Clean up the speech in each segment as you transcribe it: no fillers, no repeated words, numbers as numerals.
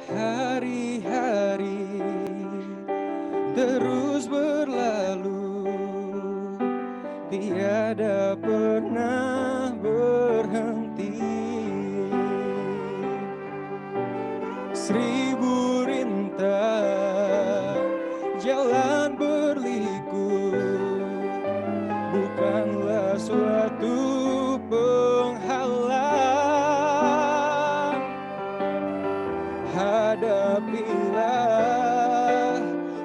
Hari-hari terus berlalu, tiada pernah berhenti. Seribu rintang jalan berliku, bukanlah suatu penghalang. Hadapilah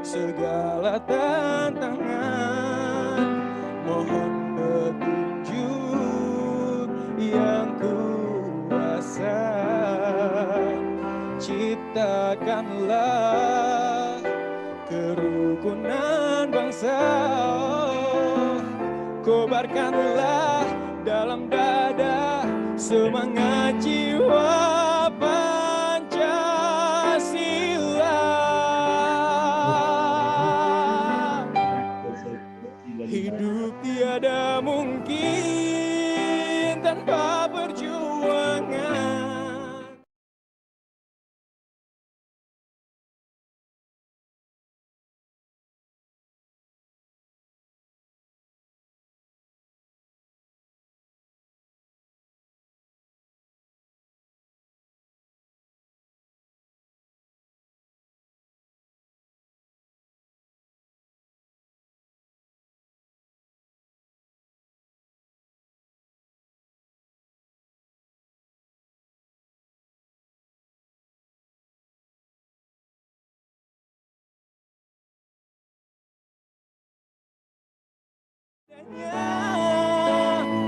segala tantangan, mohon petunjuk yang kuasa. Ciptakanlah kerukunan bangsa, kobarkanlah dalam dada semangat jiwa Pancasila. Hidup tiada mungkin tanpa perjuangan.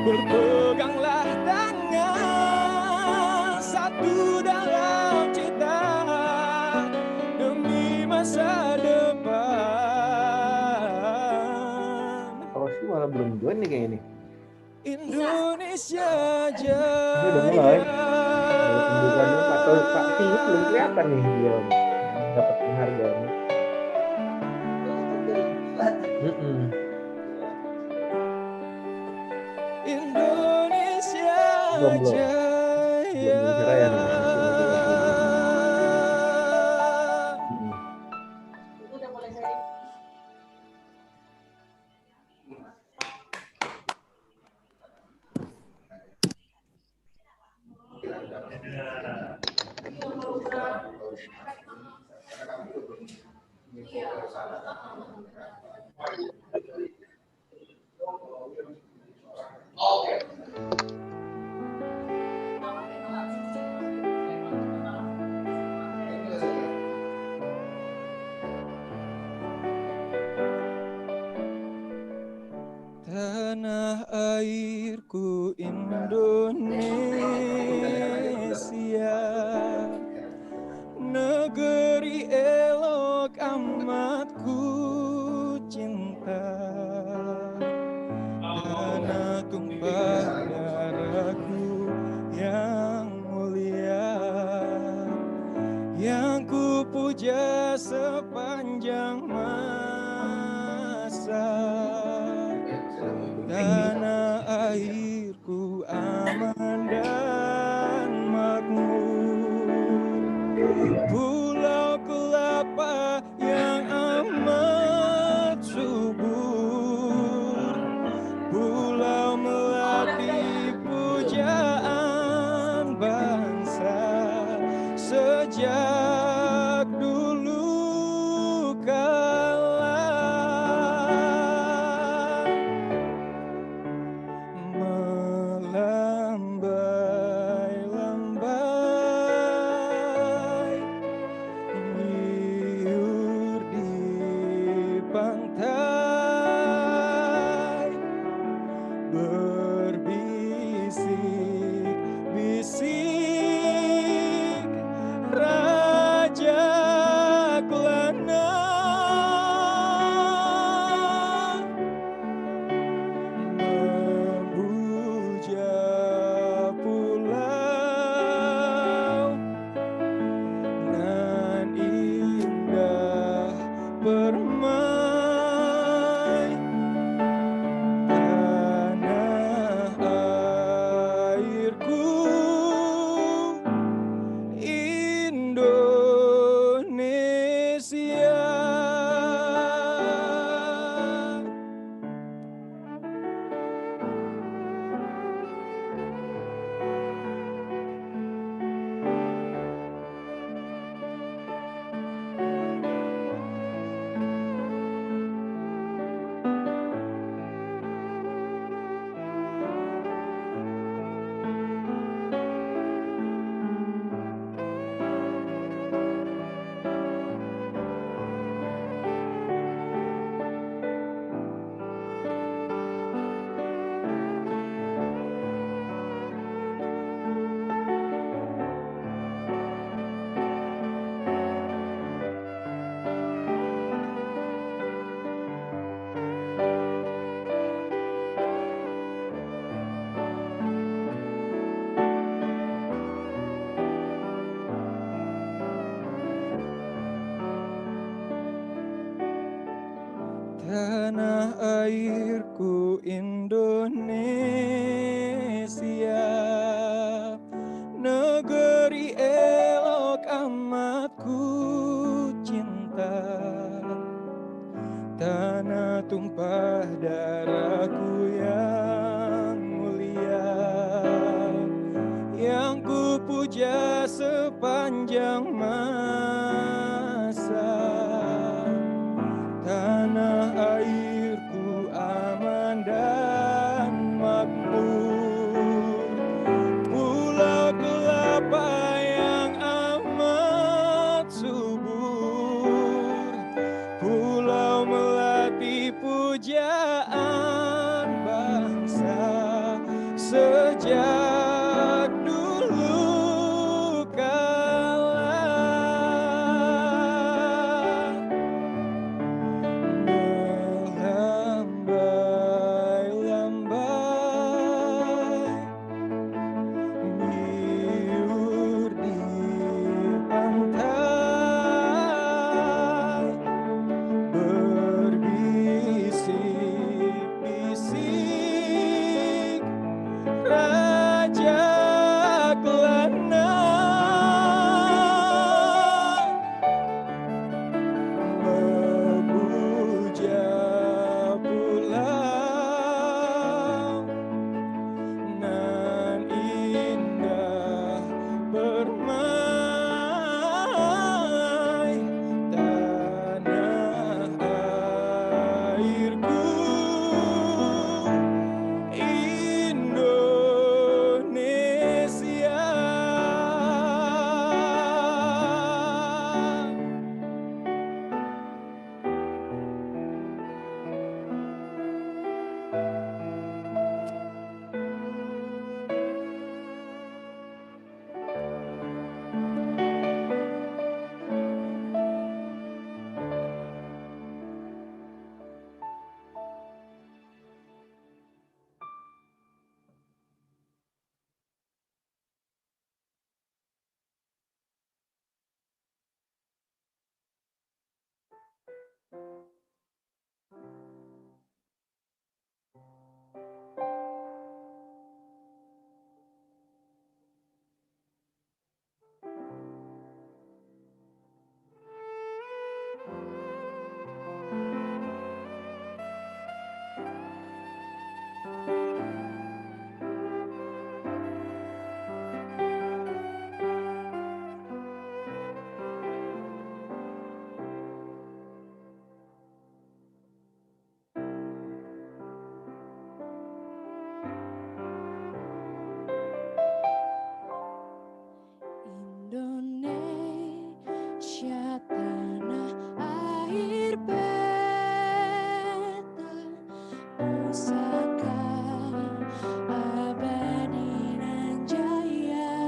Berpeganglah tangan, satu dalam cita demi masa depan. Oh sih malah belum join nih kayaknya nih. Indonesia Ini udah mulai. Pembukaannya Pak Tio belum kelihatan nih belum dapat penghargaan. Indonesia Jaya. Belum Raya nih. Tanah airku Indonesia, negeri elok amat ku cinta. Tanah tumpah darahku yang mulia, yang ku puja sepanjang masa. Tanah airku aman dan makmur, pulau kelapa yang amat subur, pulau melati pujaan bangsa sejak dulu kala. Melambai-lambai liur di pantai, berbisik-bisik tanah airku Indonesia, negeri elok amat ku cinta, tanah tumpah darahku yang mulia, yang ku puja sepanjang masa. Tanah airku aman dan makmur, pulau kelapa yang amat subur, pulau melati pujaan bangsa sejak dulu kala. Melambai-lambai biur di pantai, berbisik-bisik raja kelana, memuja pulau nan indah bermain, tanah airku Indonesia. Indonesia tanah air beta, pusaka abadi nan jaya.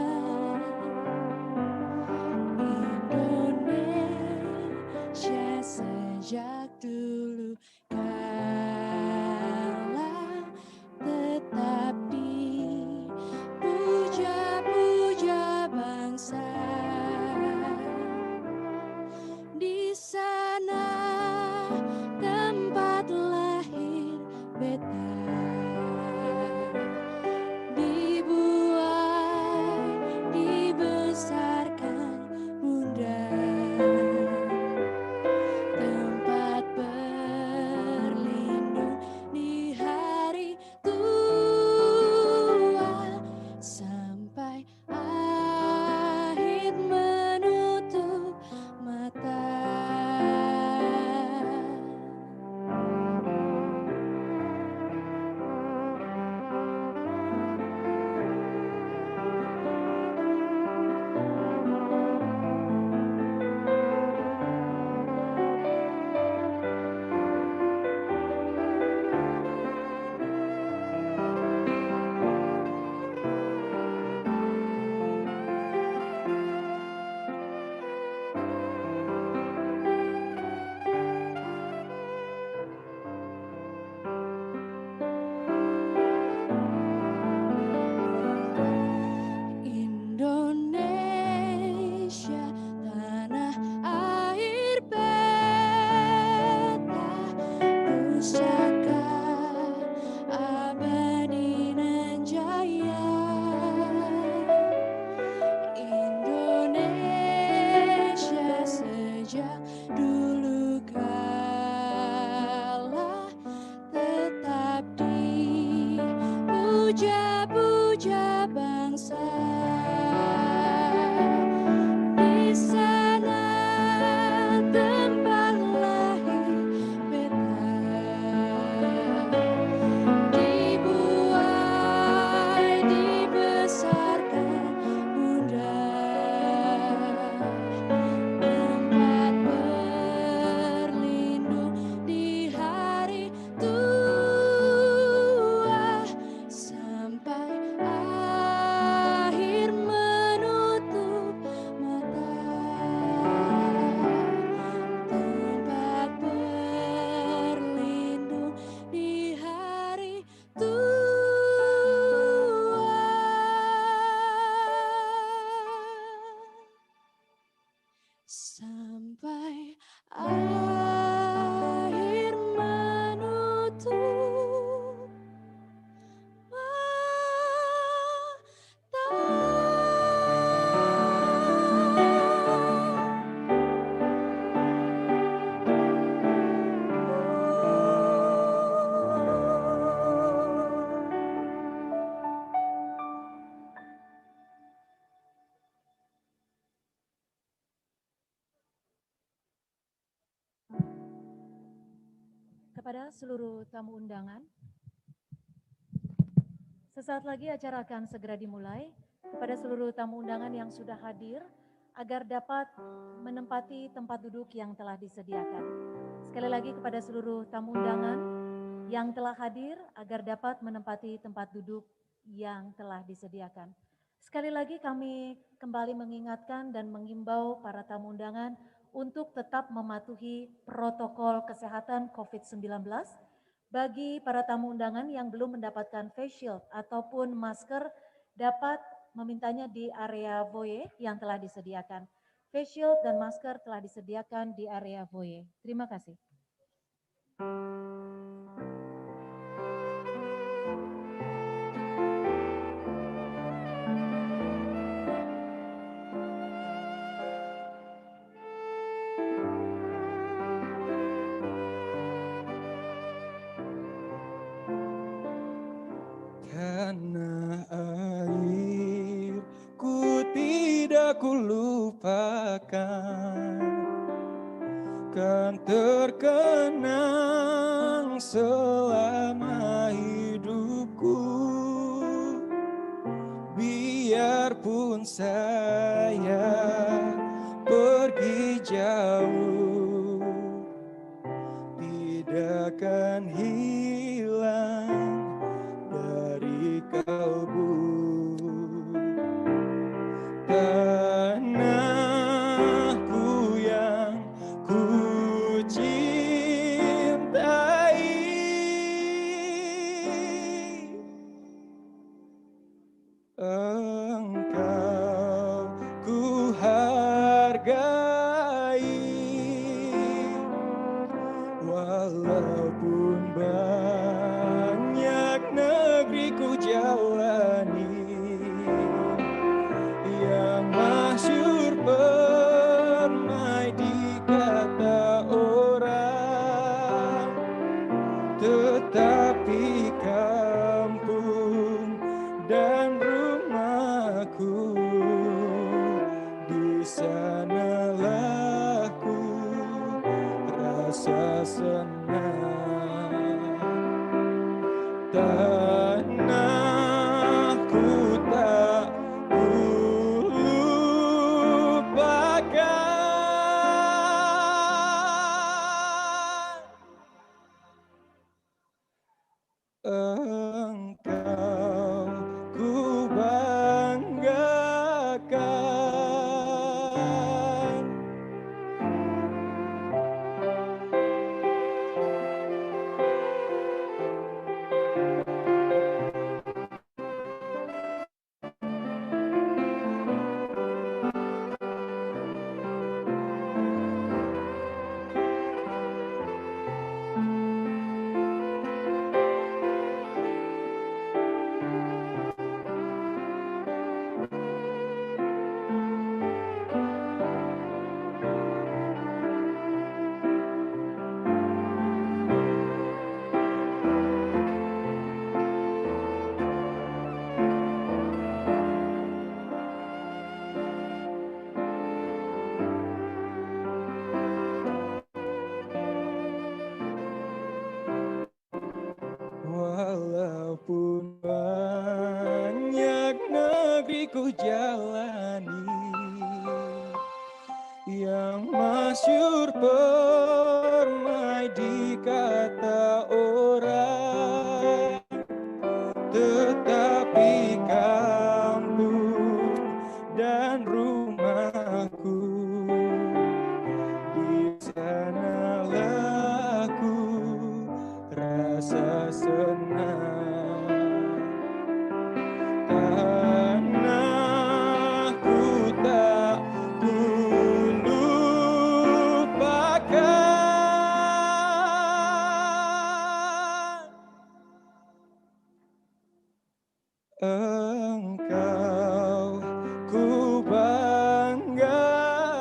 Indonesia sejak dulu kala tetap dipuja-puja bangsa. Di sana tempat lahir beta, dibuai, dibesarkan bunda, tempat berlindung di hari tua, sampai akhir menutup mata. kepada seluruh tamu undangan. Sesaat lagi acara akan segera dimulai. Kepada seluruh tamu undangan yang sudah hadir, agar dapat menempati tempat duduk yang telah disediakan. Sekali lagi kepada seluruh tamu undangan yang telah hadir, agar dapat menempati tempat duduk yang telah disediakan. Sekali lagi kami kembali mengingatkan dan mengimbau para tamu undangan untuk tetap mematuhi protokol kesehatan COVID-19. Bagi para tamu undangan yang belum mendapatkan face shield ataupun masker, dapat memintanya di area foyer yang telah disediakan. Face shield dan masker telah disediakan di area foyer. Terima kasih. Tanah airku tidak kulupakan, kan terkenang selama hidupku. Biarpun saya pergi jauh, tidak akan hilang dari kalbu. Tanahku yang ku cintai, engkau ku hargai, walaupun banyak negeri ku jalani, yang masyhur permai di kata orang, tetapi kampung dan rumahku, di sanalah ku rasa senang. Tanahku tak kulupakan, engkau ku banggakan. Walaupun banyak negeri ku jalani, yang masyhur permai di kata orang, tetapi kampung dan rumahku, di sanalah ku rasa senang. Tanahku tak kulupakan, engkau ku banggakan.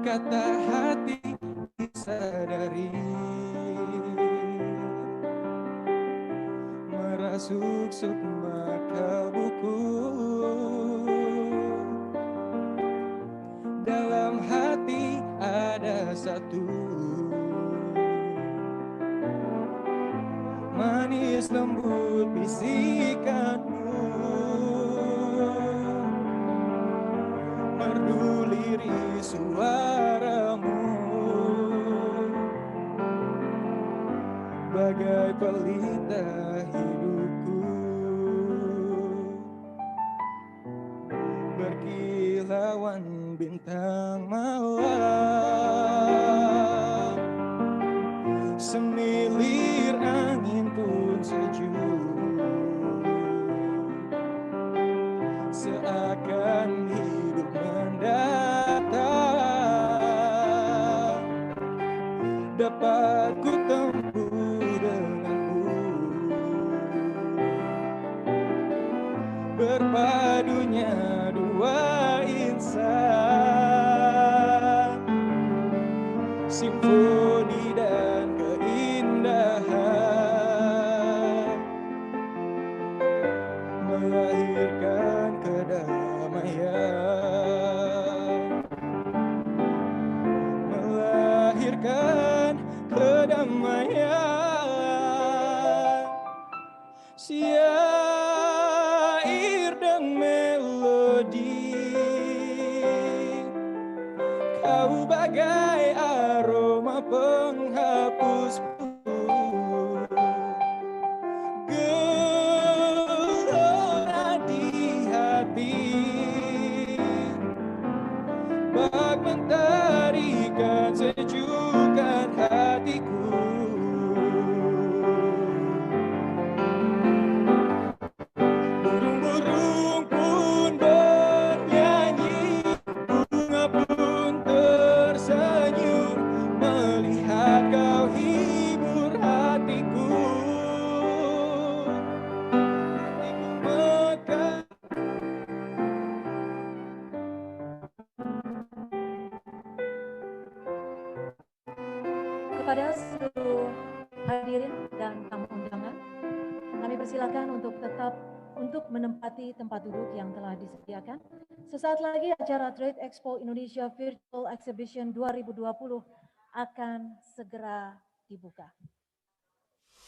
kata hati disadari, merasuk sukma kalbuku. Dalam hati ada satu manis lembut bisikanmu, merdu lirik suaramu, bagai pelita hidupku, berkilauan bintang malam, semilir angin pun sejuk, seakan hidup mendatang dapat ku tempuh denganmu, berpadunya dua insan, simfoni dan keindahan, melahirkan kedamaian, melahirkan kedamaian. Syair dan melodi, kau bagai aroma penghapus gelora di hati, bak mentarikan sejukkan hatiku. Burung-burung pun bernyanyi, bunga pun tersenyum, melihat kau hibur hatiku. Hatiku mekar. Kepada seluruh hadirin dan tamu undangan, kami persilakan untuk menempati tempat duduk yang telah disediakan. Sesaat lagi acara Trade Expo Indonesia Virtual Exhibition 2020 akan segera dibuka.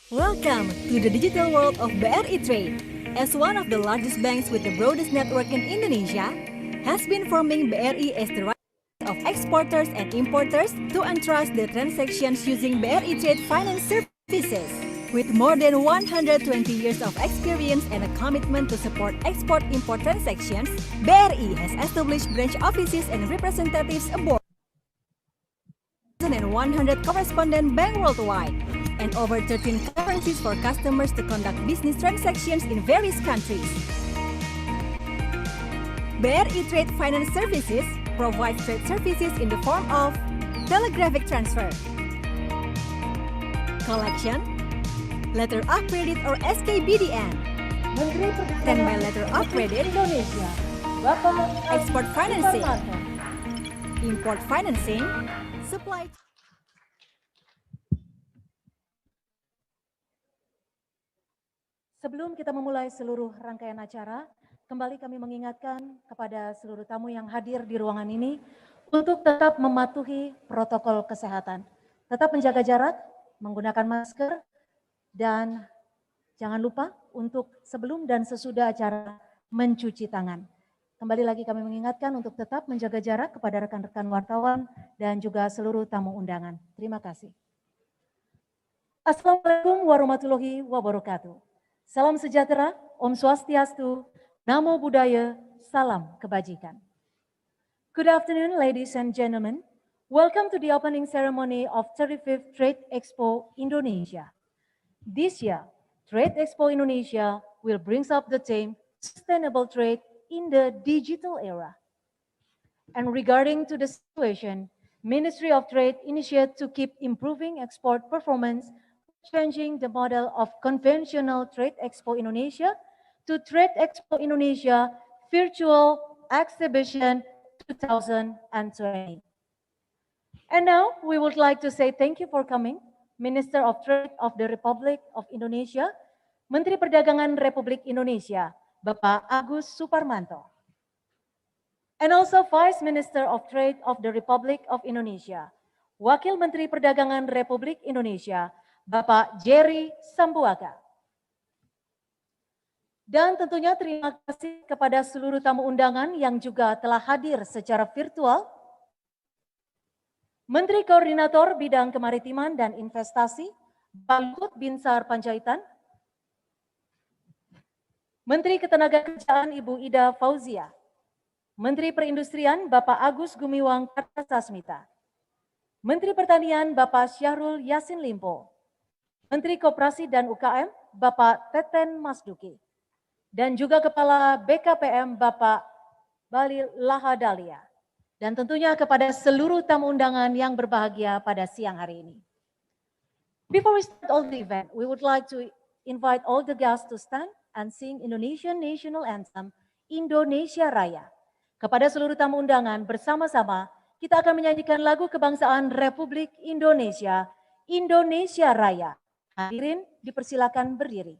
Welcome to the digital world of BRI Trade. As one of the largest banks with the broadest network in Indonesia, has been forming BRI as the right of exporters and importers to entrust their transactions using BRI Trade Finance Services. With more than 120 years of experience and a commitment to support export-import transactions, BRI has established branch offices and representatives aboard 1,100 correspondent bank worldwide and over 13 currencies for customers to conduct business transactions in various countries. BRI Trade Finance Services provides trade services in the form of telegraphic transfer, collection, letter of credit or SKBDN, Menteri standby letter of credit, Indonesia, Bapak export financing, Suparmanto. import financing, supply. Sebelum kita memulai seluruh rangkaian acara, kembali kami mengingatkan kepada seluruh tamu yang hadir di ruangan ini untuk tetap mematuhi protokol kesehatan. Tetap menjaga jarak, menggunakan masker, dan jangan lupa untuk sebelum dan sesudah acara mencuci tangan. Kembali lagi kami mengingatkan untuk tetap menjaga jarak kepada rekan-rekan wartawan dan juga seluruh tamu undangan. Terima kasih. Assalamualaikum warahmatullahi wabarakatuh. Salam sejahtera, Om Swastiastu, Namo Buddhaya, Salam Kebajikan. Good afternoon, ladies and gentlemen. Welcome to the opening ceremony of 35th Trade Expo Indonesia. This year, Trade Expo Indonesia will bring up the theme Sustainable Trade in the Digital Era. And regarding to the situation, Ministry of Trade initiated to keep improving export performance, changing the model of conventional Trade Expo Indonesia to Trade Expo Indonesia Virtual Exhibition 2020. And now we would like to say thank you for coming, Minister of Trade of the Republic of Indonesia, Menteri Perdagangan Republik Indonesia, Bapak Agus Suparmanto. And also Vice Minister of Trade of the Republic of Indonesia, Wakil Menteri Perdagangan Republik Indonesia, Bapak Jerry Sambuaga. Dan tentunya terima kasih kepada seluruh tamu undangan yang juga telah hadir secara virtual. Menteri Koordinator Bidang Kemaritiman dan Investasi, Pak Luhut Binsar Panjaitan. Menteri Ketenagakerjaan Ibu Ida Fauzia. Menteri Perindustrian Bapak Agus Gumiwang Kartasasmita. Menteri Pertanian Bapak Syahrul Yassin Limpo. Menteri Koperasi dan UKM Bapak Teten Masduki. Dan juga Kepala BKPM Bapak Balil Lahadalia. Dan tentunya kepada seluruh tamu undangan yang berbahagia pada siang hari ini. Before we start all the event, we would like to invite all the guests to stand and sing Indonesian National Anthem, Indonesia Raya. Kepada seluruh tamu undangan bersama-sama kita akan menyanyikan lagu kebangsaan Republik Indonesia, Indonesia Raya. Hadirin dipersilakan berdiri.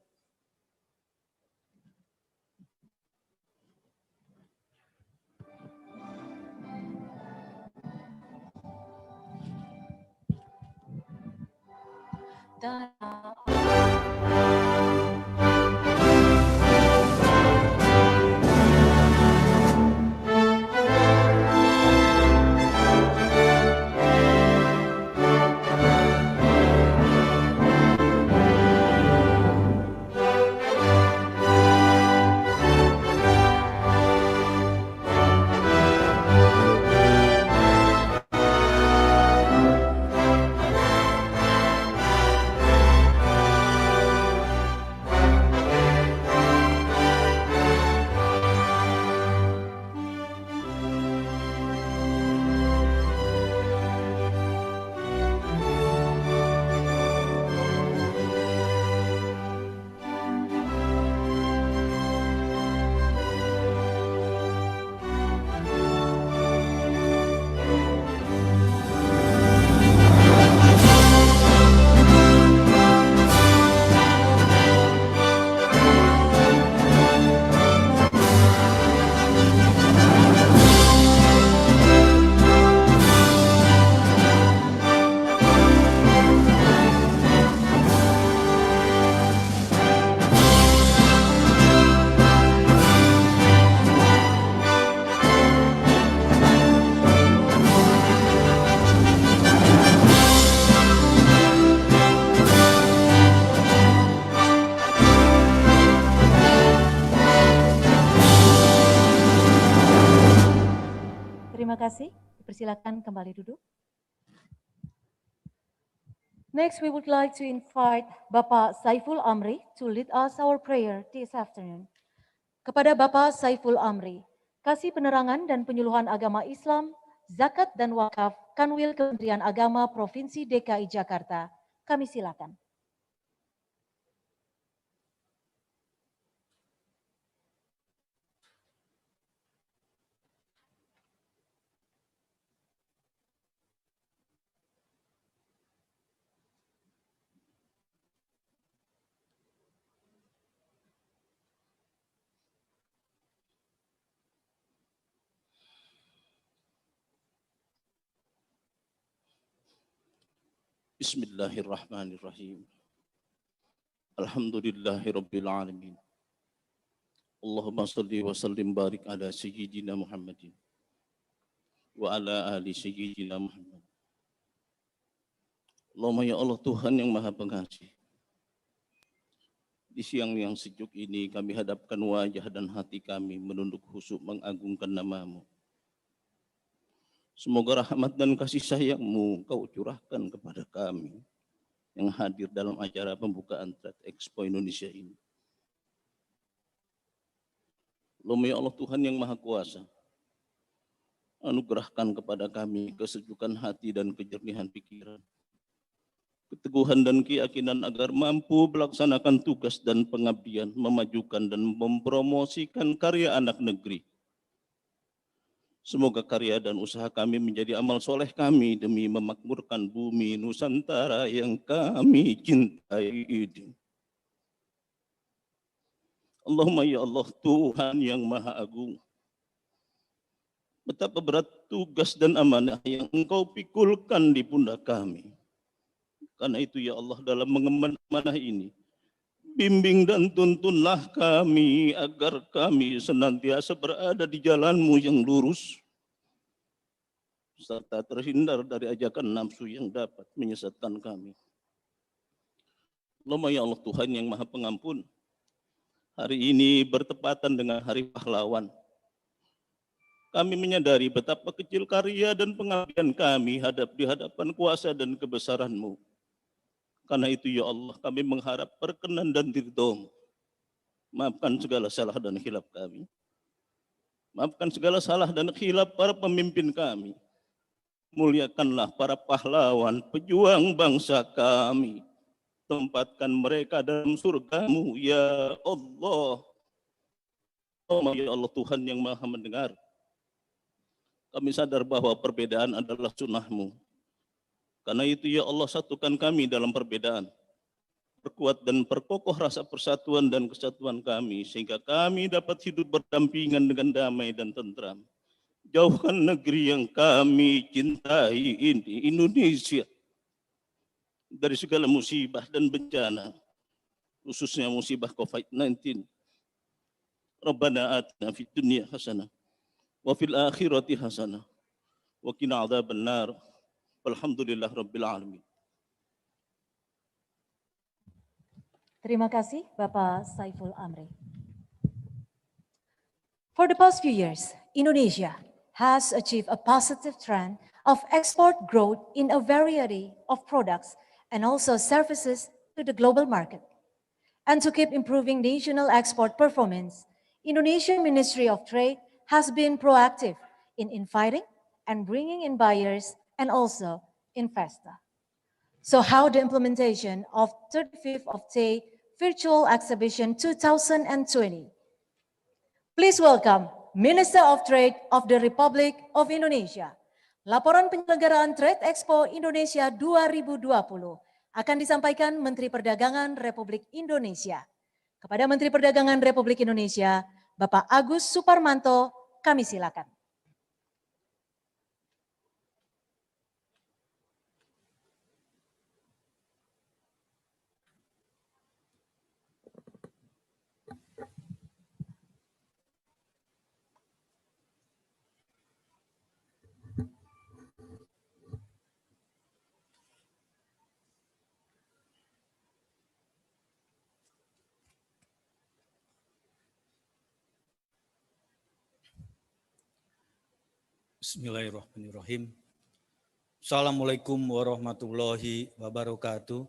Terima kasih. Persilakan kembali duduk. Next, we would like to invite Bapak Saiful Amri to lead us our prayer this afternoon. Kepada Bapak Saiful Amri, Kasih Penerangan dan Penyuluhan Agama Islam, Zakat dan Wakaf, Kanwil Kementerian Agama Provinsi DKI Jakarta, kami silakan. Bismillahirrahmanirrahim. Alhamdulillahirabbil alamin. Allahumma shalli wa sallim barik ala sayyidina Muhammadin wa ala ali sayyidina Muhammad. Allahumma ya Allah Tuhan yang Maha Pengasih. Di siang yang sejuk ini kami hadapkan wajah dan hati kami menunduk khusyuk mengagungkan nama-Mu. Semoga rahmat dan kasih sayang-Mu Kau curahkan kepada kami yang hadir dalam acara pembukaan Trade Expo Indonesia ini. Allahumma ya Allah Tuhan yang Maha Kuasa, anugerahkan kepada kami kesejukan hati dan kejernihan pikiran, keteguhan dan keyakinan agar mampu melaksanakan tugas dan pengabdian, memajukan dan mempromosikan karya anak negeri, Semoga karya dan usaha kami menjadi amal soleh kami demi memakmurkan bumi Nusantara yang kami cintai ini. Allahumma ya Allah, Tuhan yang Maha Agung, betapa berat tugas dan amanah yang Engkau pikulkan di pundak kami. Karena itu ya Allah, dalam mengemban amanah ini, bimbing dan tuntunlah kami agar kami senantiasa berada di jalan-Mu yang lurus, serta terhindar dari ajakan nafsu yang dapat menyesatkan kami. Allahumma ya Allah, Tuhan yang Maha Pengampun, hari ini bertepatan dengan Hari Pahlawan. Kami menyadari betapa kecil karya dan pengabdian kami di hadapan kuasa dan kebesaran-Mu. Karena itu ya Allah, kami mengharap perkenan dan ridho-Mu. Maafkan segala salah dan khilaf kami. Maafkan segala salah dan khilaf para pemimpin kami. Muliakanlah para pahlawan pejuang bangsa kami. Tempatkan mereka dalam surga-Mu ya Allah. Oh ya Allah, Tuhan yang Maha mendengar. Kami sadar bahwa perbedaan adalah sunnah-Mu. Karena itu ya Allah, satukan kami dalam perbedaan. Perkuat dan perkokoh rasa persatuan dan kesatuan kami, sehingga kami dapat hidup berdampingan dengan damai dan tentram. Jauhkan negeri yang kami cintai ini, Indonesia, dari segala musibah dan bencana, khususnya musibah COVID-19. Rabbana atina fid dunya hasanah, wa fil akhirati hasanah, wa qina adzabannar. Alhamdulillah Rabbil Alamin. Terima kasih Bapak Saiful Amri. For the past few years, Indonesia has achieved a positive trend of export growth in a variety of products and also services to the global market. And to keep improving national export performance, Indonesian Ministry of Trade has been proactive in inviting and bringing in buyers and also investor. So how the implementation of 35th of Trade Virtual Exhibition 2020? Please welcome Minister of Trade of the Republic of Indonesia. Laporan penyelenggaraan Trade Expo Indonesia 2020 akan disampaikan Menteri Perdagangan Republik Indonesia. Kepada Menteri Perdagangan Republik Indonesia, Bapak Agus Suparmanto, kami silakan. Bismillahirrahmanirrahim. Assalamualaikum warahmatullahi wabarakatuh.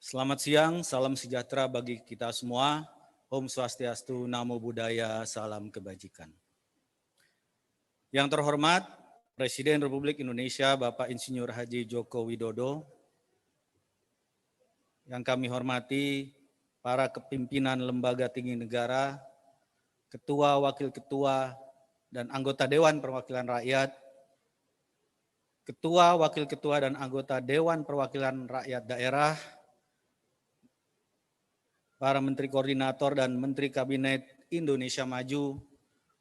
Selamat siang, salam sejahtera bagi kita semua. Om Swastiastu, Namo Buddhaya, salam kebajikan. Yang terhormat Presiden Republik Indonesia Bapak Insinyur Haji Joko Widodo, yang kami hormati para kepimpinan lembaga tinggi negara, ketua, wakil ketua, dan anggota Dewan Perwakilan Rakyat, Ketua, Wakil Ketua, dan anggota Dewan Perwakilan Rakyat Daerah, para Menteri Koordinator dan Menteri Kabinet Indonesia Maju,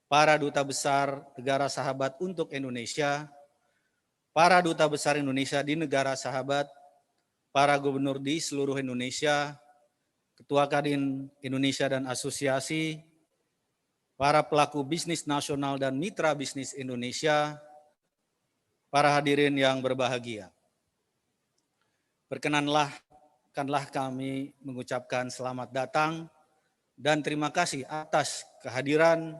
para Duta Besar Negara Sahabat untuk Indonesia, para Duta Besar Indonesia di negara sahabat, para Gubernur di seluruh Indonesia, Ketua Kadin Indonesia dan Asosiasi, para pelaku bisnis nasional dan mitra bisnis Indonesia, para hadirin yang berbahagia. Perkenanlah kami mengucapkan selamat datang dan terima kasih atas kehadiran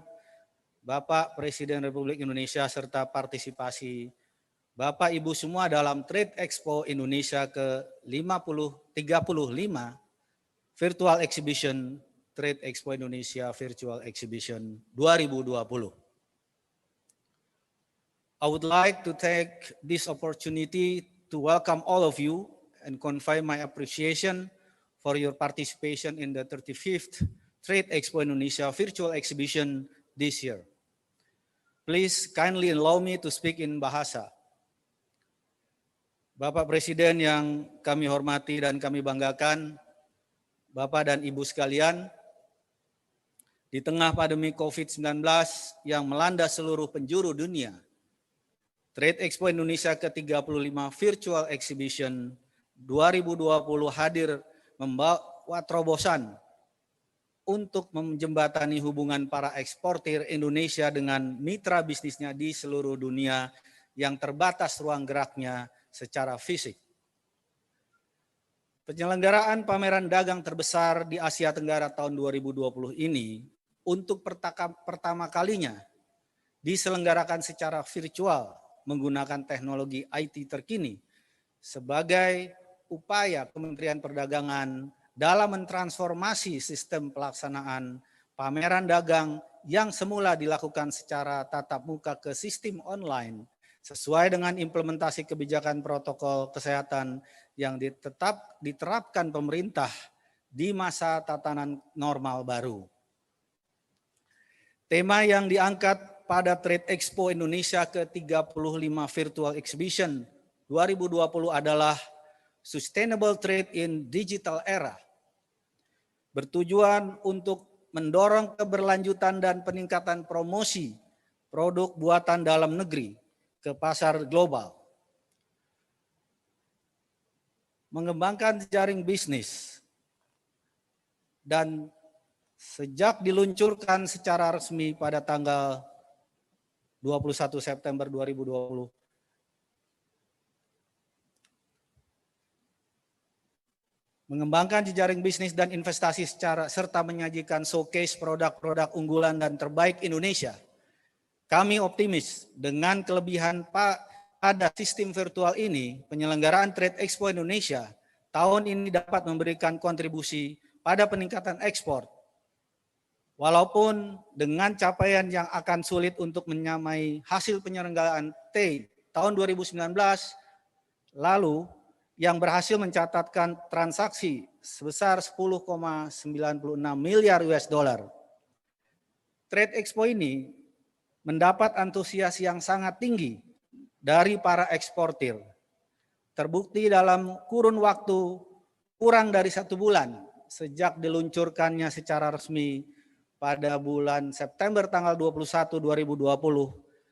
Bapak Presiden Republik Indonesia serta partisipasi Bapak Ibu semua dalam Trade Expo Indonesia ke-35 Virtual Exhibition Trade Expo Indonesia Virtual Exhibition 2020. I would like to take this opportunity to welcome all of you and convey my appreciation for your participation in the 35th Trade Expo Indonesia Virtual Exhibition this year. Please kindly allow me to speak in Bahasa. Bapak Presiden yang kami hormati dan kami banggakan, Bapak dan Ibu sekalian, di tengah pandemi COVID-19 yang melanda seluruh penjuru dunia, Trade Expo Indonesia ke-35 Virtual Exhibition 2020 hadir membawa terobosan untuk menjembatani hubungan para eksportir Indonesia dengan mitra bisnisnya di seluruh dunia yang terbatas ruang geraknya secara fisik. Penyelenggaraan pameran dagang terbesar di Asia Tenggara tahun 2020 ini untuk pertama kalinya diselenggarakan secara virtual menggunakan teknologi IT terkini sebagai upaya Kementerian Perdagangan dalam mentransformasi sistem pelaksanaan pameran dagang yang semula dilakukan secara tatap muka ke sistem online sesuai dengan implementasi kebijakan protokol kesehatan yang diterapkan pemerintah di masa tatanan normal baru. Tema yang diangkat pada Trade Expo Indonesia ke-35 Virtual Exhibition 2020 adalah Sustainable Trade in Digital Era, bertujuan untuk mendorong keberlanjutan dan peningkatan promosi produk buatan dalam negeri ke pasar global, mengembangkan jaring bisnis, dan sejak diluncurkan secara resmi pada tanggal 21 September 2020, mengembangkan jejaring bisnis dan investasi serta menyajikan showcase produk-produk unggulan dan terbaik Indonesia. Kami optimis dengan kelebihan pada sistem virtual ini, penyelenggaraan Trade Expo Indonesia tahun ini dapat memberikan kontribusi pada peningkatan ekspor. Walaupun dengan capaian yang akan sulit untuk menyamai hasil penyelenggaraan TEI tahun 2019 lalu yang berhasil mencatatkan transaksi sebesar 10,96 miliar US dollar. Trade Expo ini mendapat antusias yang sangat tinggi dari para eksportir. Terbukti dalam kurun waktu kurang dari 1 bulan sejak diluncurkannya secara resmi pada bulan September tanggal 21, 2020,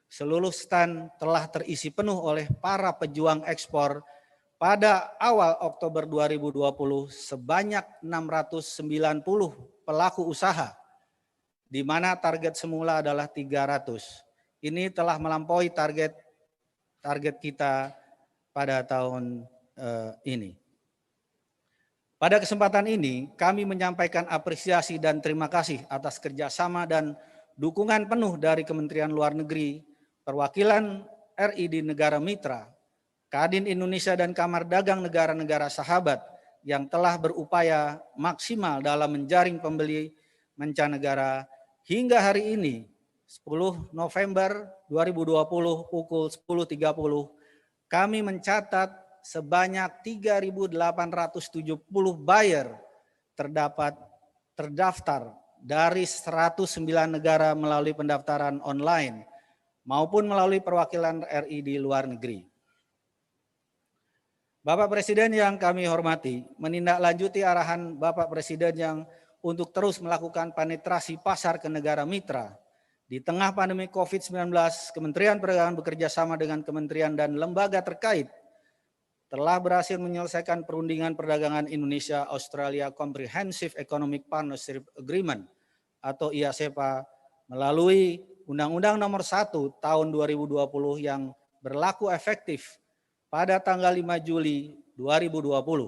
seluruh stand telah terisi penuh oleh para pejuang ekspor. Pada awal Oktober 2020 sebanyak 690 pelaku usaha, di mana target semula adalah 300. Ini telah melampaui target kita pada tahun ini. Pada kesempatan ini kami menyampaikan apresiasi dan terima kasih atas kerjasama dan dukungan penuh dari Kementerian Luar Negeri, perwakilan RI di negara mitra, Kadin Indonesia dan Kamar Dagang negara-negara sahabat yang telah berupaya maksimal dalam menjaring pembeli mancanegara hingga hari ini 10 November 2020 pukul 10.30 kami mencatat sebanyak 3.870 buyer terdaftar dari 109 negara melalui pendaftaran online maupun melalui perwakilan RI di luar negeri. Bapak Presiden yang kami hormati, menindaklanjuti arahan Bapak Presiden yang untuk terus melakukan penetrasi pasar ke negara mitra. Di tengah pandemi COVID-19, Kementerian Perdagangan bekerjasama dengan kementerian dan lembaga terkait telah berhasil menyelesaikan perundingan perdagangan Indonesia-Australia Comprehensive Economic Partnership Agreement atau IACEPA melalui Undang-Undang Nomor 1 Tahun 2020 yang berlaku efektif pada tanggal 5 Juli 2020.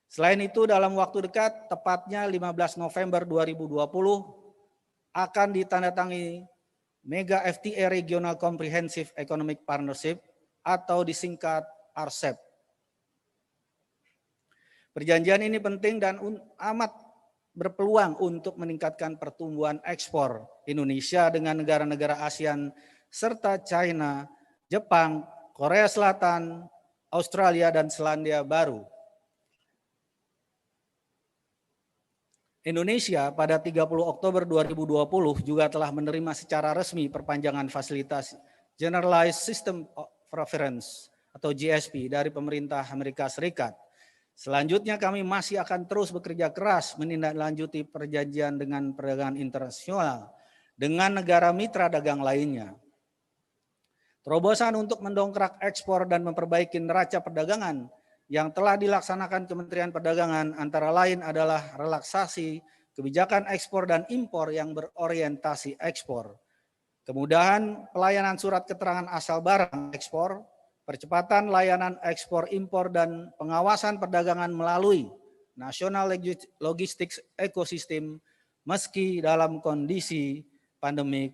Selain itu dalam waktu dekat, tepatnya 15 November 2020, akan ditandatangani Mega FTA Regional Comprehensive Economic Partnership atau disingkat RCEP. Perjanjian ini penting dan amat berpeluang untuk meningkatkan pertumbuhan ekspor Indonesia dengan negara-negara ASEAN serta China, Jepang, Korea Selatan, Australia, dan Selandia Baru. Indonesia pada 30 Oktober 2020 juga telah menerima secara resmi perpanjangan fasilitas Generalized System of Preference atau GSP dari pemerintah Amerika Serikat. Selanjutnya kami masih akan terus bekerja keras menindaklanjuti perjanjian dengan perdagangan internasional dengan negara mitra dagang lainnya. Terobosan untuk mendongkrak ekspor dan memperbaiki neraca perdagangan yang telah dilaksanakan Kementerian Perdagangan antara lain adalah relaksasi kebijakan ekspor dan impor yang berorientasi ekspor, kemudahan pelayanan surat keterangan asal barang ekspor, percepatan layanan ekspor impor dan pengawasan perdagangan melalui National Logistics Ecosystem meski dalam kondisi pandemik.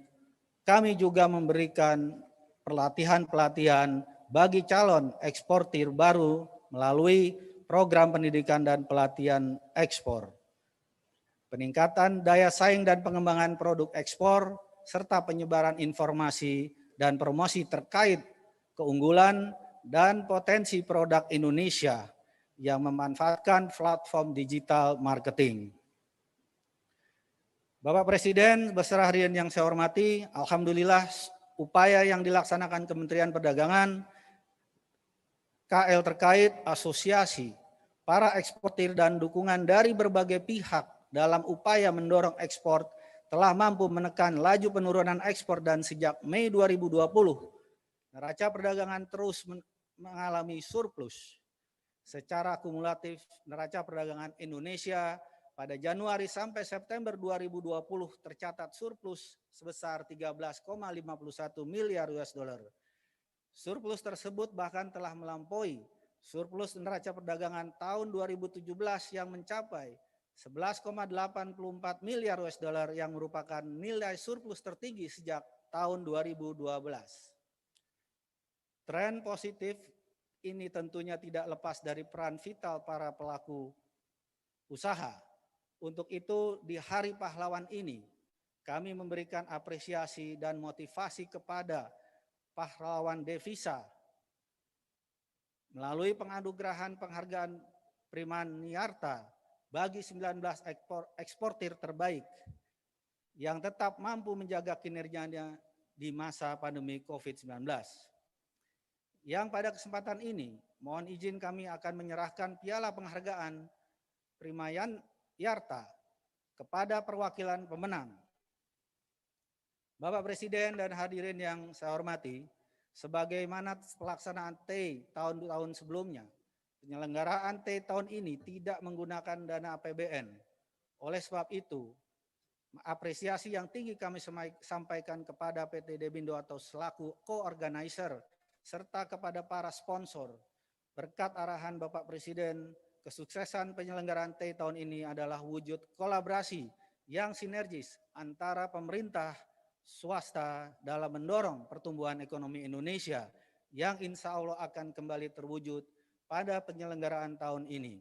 Kami juga memberikan pelatihan-pelatihan bagi calon eksportir baru melalui program pendidikan dan pelatihan ekspor, peningkatan daya saing dan pengembangan produk ekspor, serta penyebaran informasi dan promosi terkait keunggulan dan potensi produk Indonesia yang memanfaatkan platform digital marketing. Bapak Presiden beserta hadirin yang saya hormati, alhamdulillah upaya yang dilaksanakan Kementerian Perdagangan KL terkait asosiasi para eksportir dan dukungan dari berbagai pihak dalam upaya mendorong ekspor telah mampu menekan laju penurunan ekspor dan sejak Mei 2020 neraca perdagangan terus mengalami surplus. Secara kumulatif neraca perdagangan Indonesia pada Januari sampai September 2020 tercatat surplus sebesar 13,51 miliar US$. Surplus tersebut bahkan telah melampaui surplus neraca perdagangan tahun 2017 yang mencapai 11,84 miliar US$, yang merupakan nilai surplus tertinggi sejak tahun 2012. Tren positif ini tentunya tidak lepas dari peran vital para pelaku usaha. Untuk itu di Hari Pahlawan ini kami memberikan apresiasi dan motivasi kepada pahlawan devisa melalui penganugerahan penghargaan Primaniarta bagi 19 eksportir terbaik yang tetap mampu menjaga kinerjanya di masa pandemi COVID-19. Yang pada kesempatan ini mohon izin kami akan menyerahkan piala penghargaan Primaniarta kepada perwakilan pemenang. Bapak Presiden dan hadirin yang saya hormati, sebagaimana pelaksanaan TEI tahun-tahun sebelumnya, penyelenggaraan TEI tahun ini tidak menggunakan dana APBN. Oleh sebab itu, apresiasi yang tinggi kami sampaikan kepada PT Debindo atau selaku co-organizer, serta kepada para sponsor. Berkat arahan Bapak Presiden, kesuksesan penyelenggaraan TEI tahun ini adalah wujud kolaborasi yang sinergis antara pemerintah, swasta dalam mendorong pertumbuhan ekonomi Indonesia yang insya Allah akan kembali terwujud pada penyelenggaraan tahun ini.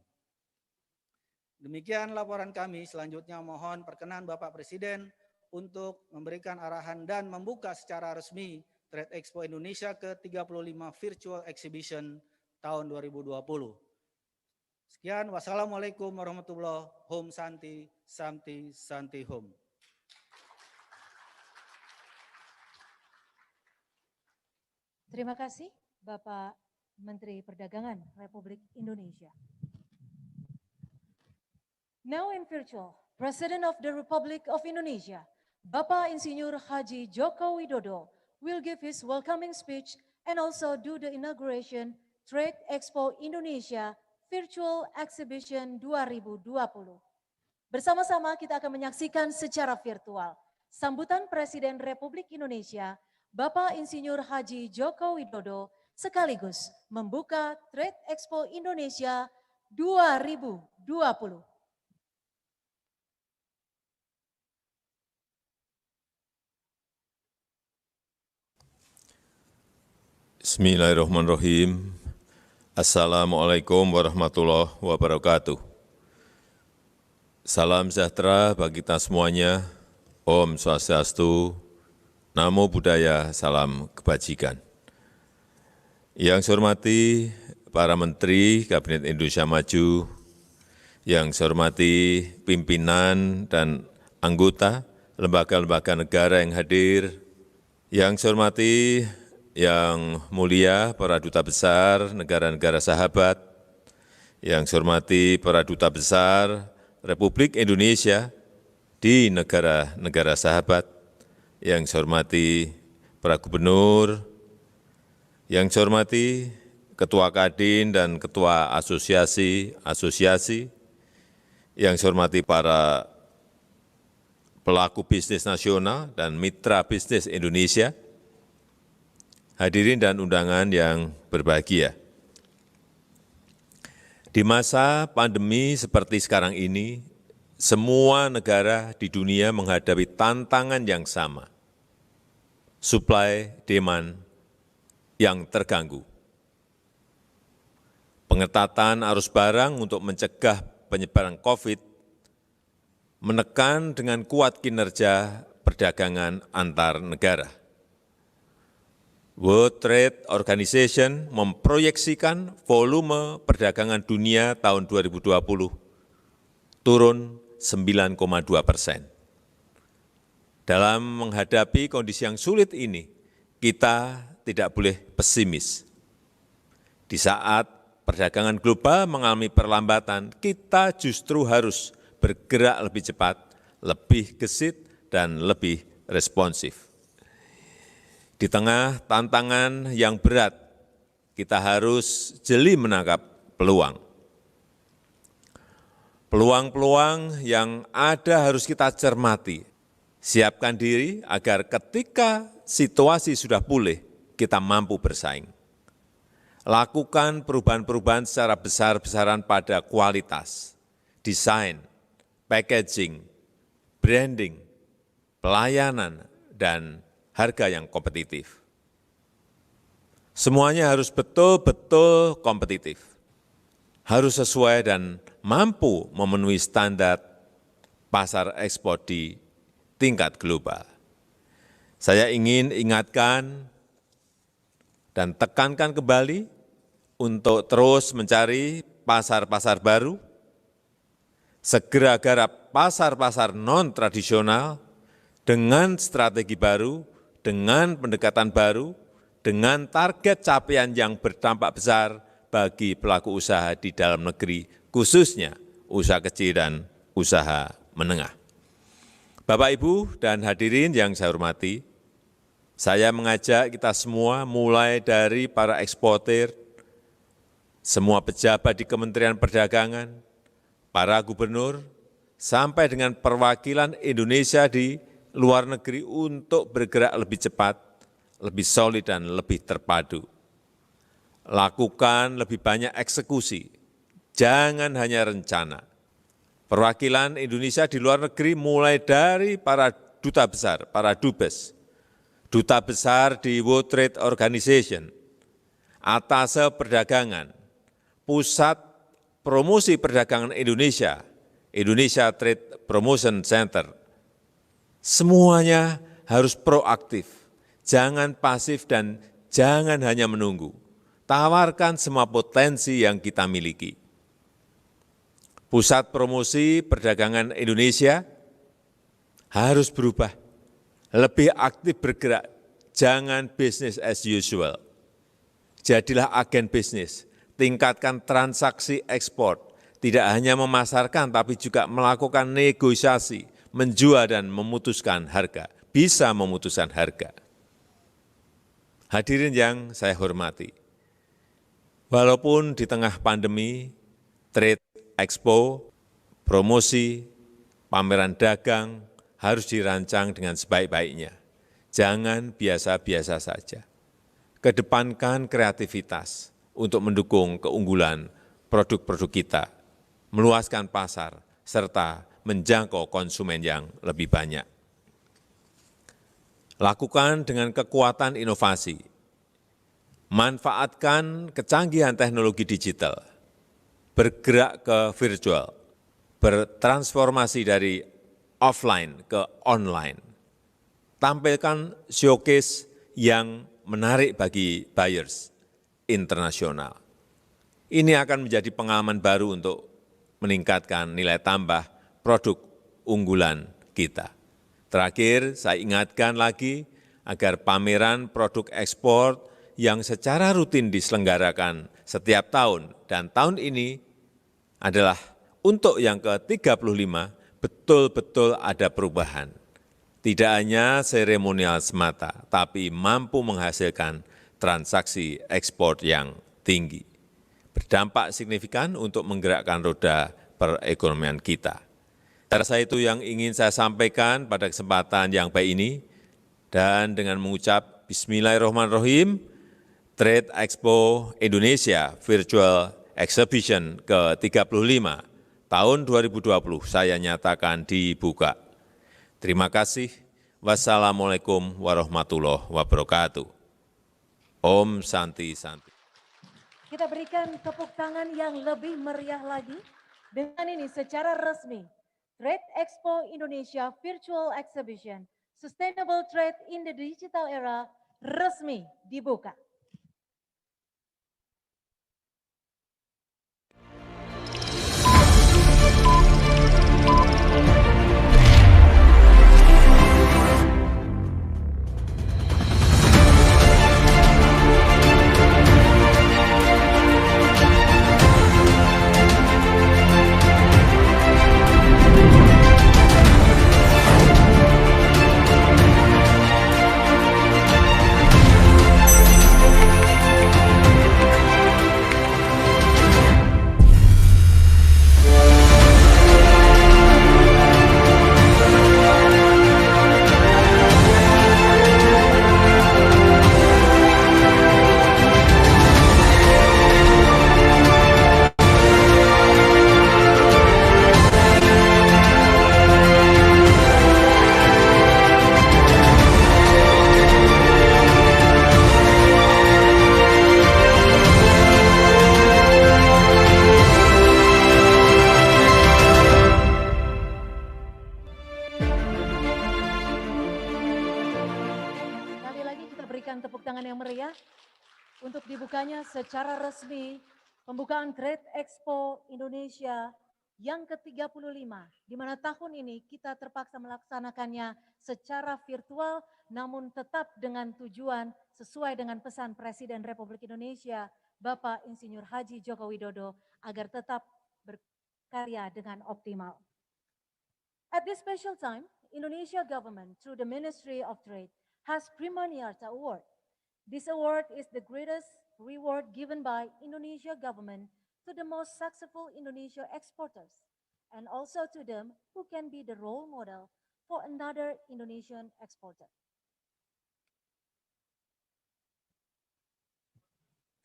Demikian laporan kami. Selanjutnya mohon perkenan Bapak Presiden untuk memberikan arahan dan membuka secara resmi Trade Expo Indonesia ke-35 Virtual Exhibition tahun 2020. Sekian, wassalamualaikum warahmatullahi wabarakatuh. Hom Santi, Santi, Santi Hom. Terima kasih Bapak Menteri Perdagangan Republik Indonesia. Now in virtual, President of the Republic of Indonesia, Bapak Insinyur Haji Joko Widodo will give his welcoming speech and also do the inauguration Trade Expo Indonesia Virtual Exhibition 2020. Bersama-sama kita akan menyaksikan secara virtual sambutan Presiden Republik Indonesia Bapak Insinyur Haji Joko Widodo sekaligus membuka Trade Expo Indonesia 2020. Bismillahirrahmanirrahim. Assalamualaikum warahmatullahi wabarakatuh. Salam sejahtera bagi kita semuanya. Om Swastiastu, Namo Buddhaya, salam kebajikan. Yang saya hormati para Menteri Kabinet Indonesia Maju, Yang saya hormati pimpinan dan anggota lembaga-lembaga negara yang hadir, yang saya hormati yang mulia para duta besar negara-negara sahabat, yang saya hormati para duta besar Republik Indonesia di negara-negara sahabat, yang saya hormati para gubernur, yang saya hormati Ketua Kadin dan Ketua asosiasi, yang saya hormati para pelaku bisnis nasional dan mitra bisnis Indonesia, hadirin dan undangan yang berbahagia. Di masa pandemi seperti sekarang ini, semua negara di dunia menghadapi tantangan yang sama, supply demand yang terganggu. Pengetatan arus barang untuk mencegah penyebaran COVID menekan dengan kuat kinerja perdagangan antar negara. World Trade Organization memproyeksikan volume perdagangan dunia tahun 2020 turun 9,2%. Dalam menghadapi kondisi yang sulit ini, kita tidak boleh pesimis. Di saat perdagangan global mengalami perlambatan, kita justru harus bergerak lebih cepat, lebih gesit, dan lebih responsif. Di tengah tantangan yang berat, kita harus jeli menangkap peluang. Peluang-peluang yang ada harus kita cermati. Siapkan diri agar ketika situasi sudah pulih, kita mampu bersaing. Lakukan perubahan-perubahan secara besar-besaran pada kualitas, desain, packaging, branding, pelayanan, dan harga yang kompetitif. Semuanya harus betul-betul kompetitif. Harus sesuai dan mampu memenuhi standar pasar ekspor di tingkat global. Saya ingin ingatkan dan tekankan kembali untuk terus mencari pasar-pasar baru, segera garap pasar-pasar non-tradisional dengan strategi baru, dengan pendekatan baru, dengan target capaian yang berdampak besar bagi pelaku usaha di dalam negeri, khususnya usaha kecil dan usaha menengah. Bapak, Ibu, dan hadirin yang saya hormati, saya mengajak kita semua mulai dari para eksportir, semua pejabat di Kementerian Perdagangan, para gubernur, sampai dengan perwakilan Indonesia di luar negeri untuk bergerak lebih cepat, lebih solid, dan lebih terpadu. Lakukan lebih banyak eksekusi, jangan hanya rencana. Perwakilan Indonesia di luar negeri mulai dari para duta besar, para dubes, duta besar di World Trade Organization, atase perdagangan, pusat promosi perdagangan Indonesia, Indonesia Trade Promotion Center. Semuanya harus proaktif, jangan pasif dan jangan hanya menunggu. Tawarkan semua potensi yang kita miliki. Pusat promosi perdagangan Indonesia harus berubah, lebih aktif bergerak, jangan business as usual. Jadilah agen bisnis, tingkatkan transaksi ekspor, tidak hanya memasarkan tapi juga melakukan negosiasi, menjual dan memutuskan harga, bisa memutuskan harga. Hadirin yang saya hormati, walaupun di tengah pandemi, trade expo, promosi, pameran dagang harus dirancang dengan sebaik-baiknya. Jangan biasa-biasa saja. Kedepankan kreativitas untuk mendukung keunggulan produk-produk kita, meluaskan pasar, serta menjangkau konsumen yang lebih banyak. Lakukan dengan kekuatan inovasi. Manfaatkan kecanggihan teknologi digital. Bergerak ke virtual. Bertransformasi dari offline ke online. Tampilkan showcase yang menarik bagi buyers internasional. Ini akan menjadi pengalaman baru untuk meningkatkan nilai tambah produk unggulan kita. Terakhir, saya ingatkan lagi agar pameran produk ekspor yang secara rutin diselenggarakan setiap tahun dan tahun ini adalah untuk yang ke-35 betul-betul ada perubahan. Tidak hanya seremonial semata, tapi mampu menghasilkan transaksi ekspor yang tinggi. Berdampak signifikan untuk menggerakkan roda perekonomian kita. Rasa itu yang ingin saya sampaikan pada kesempatan yang baik ini, dan dengan mengucap Bismillahirrahmanirrahim, Trade Expo Indonesia Virtual Exhibition ke-35 tahun 2020 saya nyatakan dibuka. Terima kasih. Wassalamualaikum warahmatullahi wabarakatuh. Om Santi Santi. Kita berikan tepuk tangan yang lebih meriah lagi. Dengan ini secara resmi, Trade Expo Indonesia Virtual Exhibition Sustainable Trade in the Digital Era resmi dibuka. Untuk dibukanya secara resmi pembukaan Trade Expo Indonesia yang ke-35, di mana tahun ini kita terpaksa melaksanakannya secara virtual, namun tetap dengan tujuan sesuai dengan pesan Presiden Republik Indonesia, Bapak Insinyur Haji Joko Widodo, agar tetap berkarya dengan optimal. At this special time, Indonesia government through the Ministry of Trade has Prima Niarta Award. This award is the greatest reward given by Indonesia government to the most successful Indonesia exporters and also to them who can be the role model for another Indonesian exporter.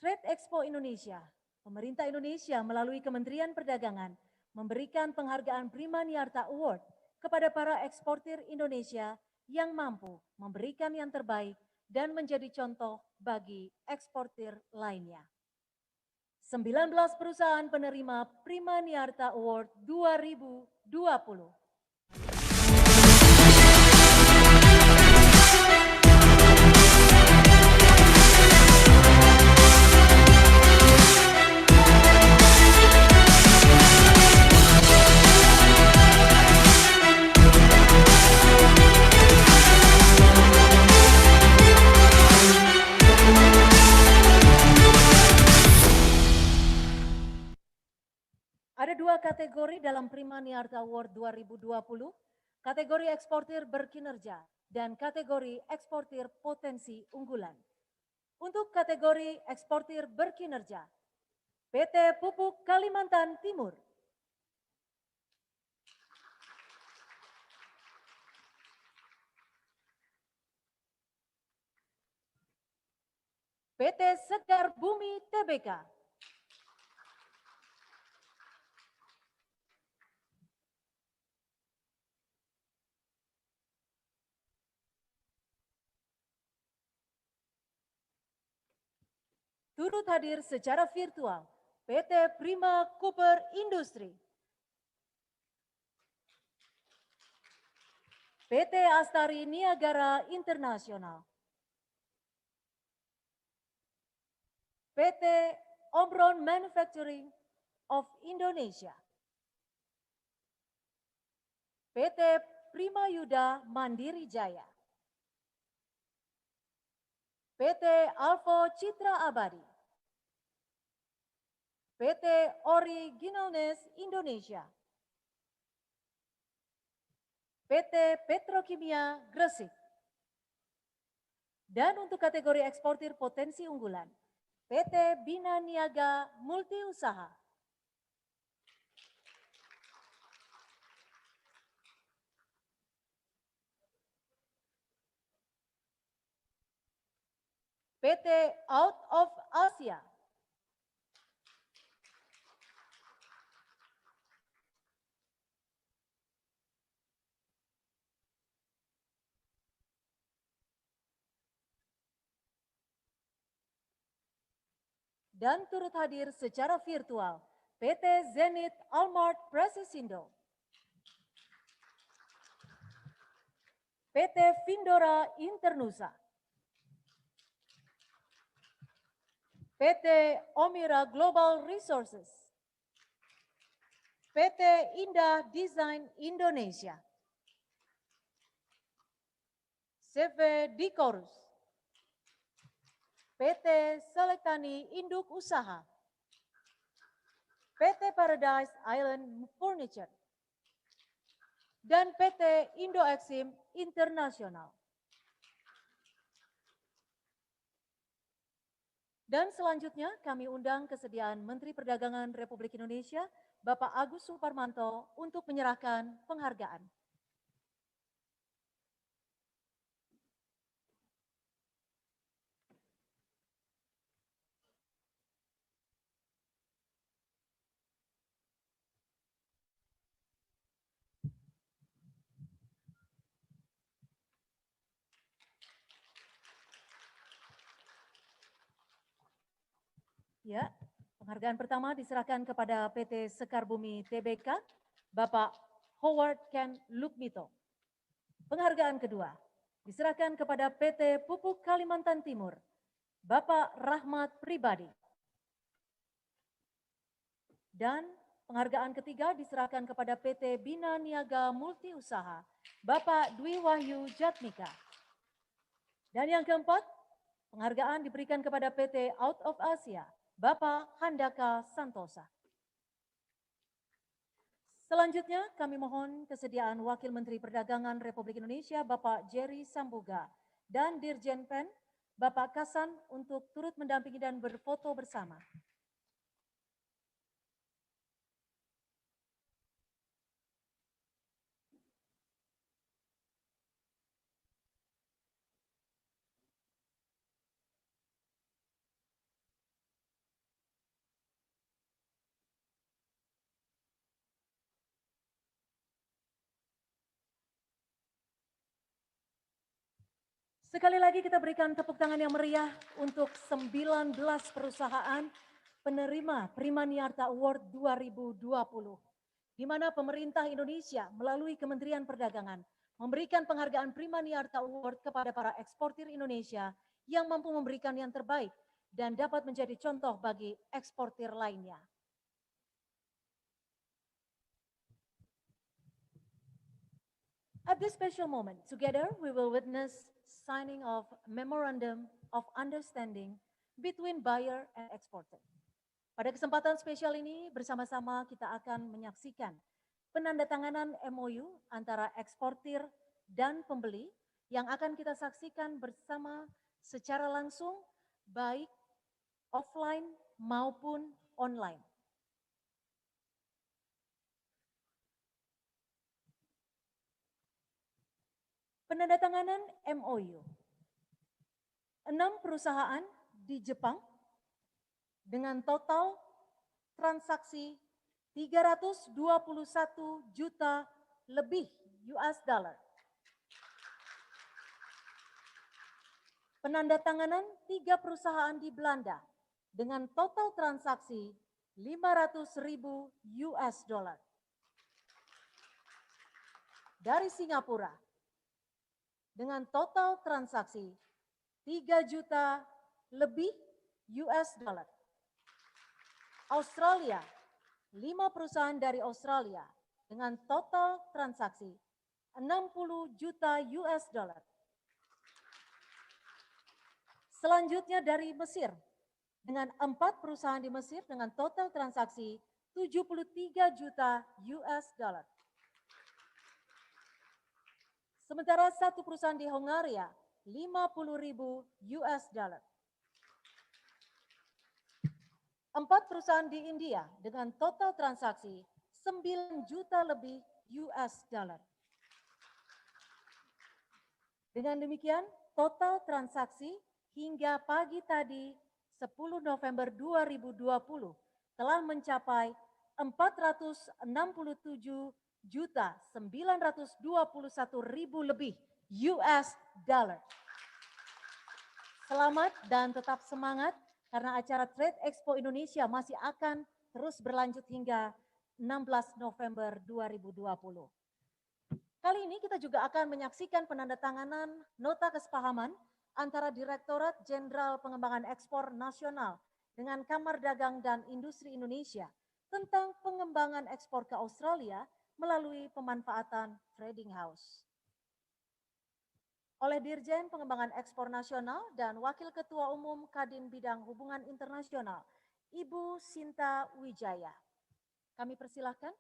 Trade Expo Indonesia, pemerintah Indonesia melalui Kementerian Perdagangan memberikan penghargaan Prima Niarta Award kepada para eksportir Indonesia yang mampu memberikan yang terbaik dan menjadi contoh bagi eksportir lainnya. 19 perusahaan penerima Prima Niarta Award 2020. Ada dua kategori dalam Prima Niarta Award 2020, kategori eksportir berkinerja dan kategori eksportir potensi unggulan. Untuk kategori eksportir berkinerja, PT Pupuk Kalimantan Timur, PT Sekar Bumi Tbk, turut hadir secara virtual PT Prima Cooper Industri, PT Astari Niagara Internasional, PT Omron Manufacturing of Indonesia, PT Primayuda Mandiri Jaya, PT Alvo Citra Abadi, PT Originalness Indonesia, PT Petrokimia Gresik. Dan untuk kategori eksportir potensi unggulan, PT Bina Niaga Multi Usaha, PT Out of Asia, dan turut hadir secara virtual PT Zenith Almart Presisindo, PT Vindora Internusa, PT Omira Global Resources, PT Indah Design Indonesia, CV Dikorus, PT Selektani Induk Usaha, PT Paradise Island Furniture, dan PT Indo Exim Internasional. Dan selanjutnya kami undang kesediaan Menteri Perdagangan Republik Indonesia, Bapak Agus Suparmanto, untuk menyerahkan penghargaan. Ya, penghargaan pertama diserahkan kepada PT Sekar Bumi Tbk, Bapak Howard Ken Lukmito. Penghargaan kedua diserahkan kepada PT Pupuk Kalimantan Timur, Bapak Rahmat Pribadi. Dan penghargaan ketiga diserahkan kepada PT Bina Niaga Multi Usaha, Bapak Dwi Wahyu Jatmika. Dan yang keempat, penghargaan diberikan kepada PT Out of Asia, Bapak Handaka Santosa. Selanjutnya kami mohon kesediaan Wakil Menteri Perdagangan Republik Indonesia Bapak Jerry Sambuga dan Dirjen PEN Bapak Kasan untuk turut mendampingi dan berfoto bersama. Sekali lagi kita berikan tepuk tangan yang meriah untuk 19 perusahaan penerima Primaniarta Award 2020, di mana pemerintah Indonesia melalui Kementerian Perdagangan memberikan penghargaan Primaniarta Award kepada para eksportir Indonesia yang mampu memberikan yang terbaik dan dapat menjadi contoh bagi eksportir lainnya. At this special moment, together we will witness signing of Memorandum of Understanding between buyer and exporter. Pada kesempatan spesial ini, bersama-sama kita akan menyaksikan penandatanganan MOU antara eksportir dan pembeli yang akan kita saksikan bersama secara langsung, baik offline maupun online. Penandatanganan MOU. 6 perusahaan di Jepang dengan total transaksi 321 juta lebih US dollar. Penandatanganan 3 perusahaan di Belanda dengan total transaksi 500.000 US dollar. Dari Singapura dengan total transaksi 3 juta lebih US dollar. Australia, 5 perusahaan dari Australia dengan total transaksi juta US dollar. Selanjutnya dari Mesir, dengan 4 perusahaan di Mesir dengan total transaksi 73 juta US dollar. Sementara 1 perusahaan di Hongaria, 50.000 US dollar. 4 perusahaan di India dengan total transaksi 9 juta lebih US dollar. Dengan demikian, total transaksi hingga pagi tadi 10 November 2020 telah mencapai 467.921.000 lebih US dollar. Selamat dan tetap semangat karena acara Trade Expo Indonesia masih akan terus berlanjut hingga 16 November 2020. Kali ini kita juga akan menyaksikan penandatanganan nota kesepahaman antara Direktorat Jenderal Pengembangan Ekspor Nasional dengan Kamar Dagang dan Industri Indonesia tentang pengembangan ekspor ke Australia melalui pemanfaatan trading house. Oleh Dirjen Pengembangan Ekspor Nasional dan Wakil Ketua Umum Kadin Bidang Hubungan Internasional, Ibu Sinta Wijaya. Kami persilahkan.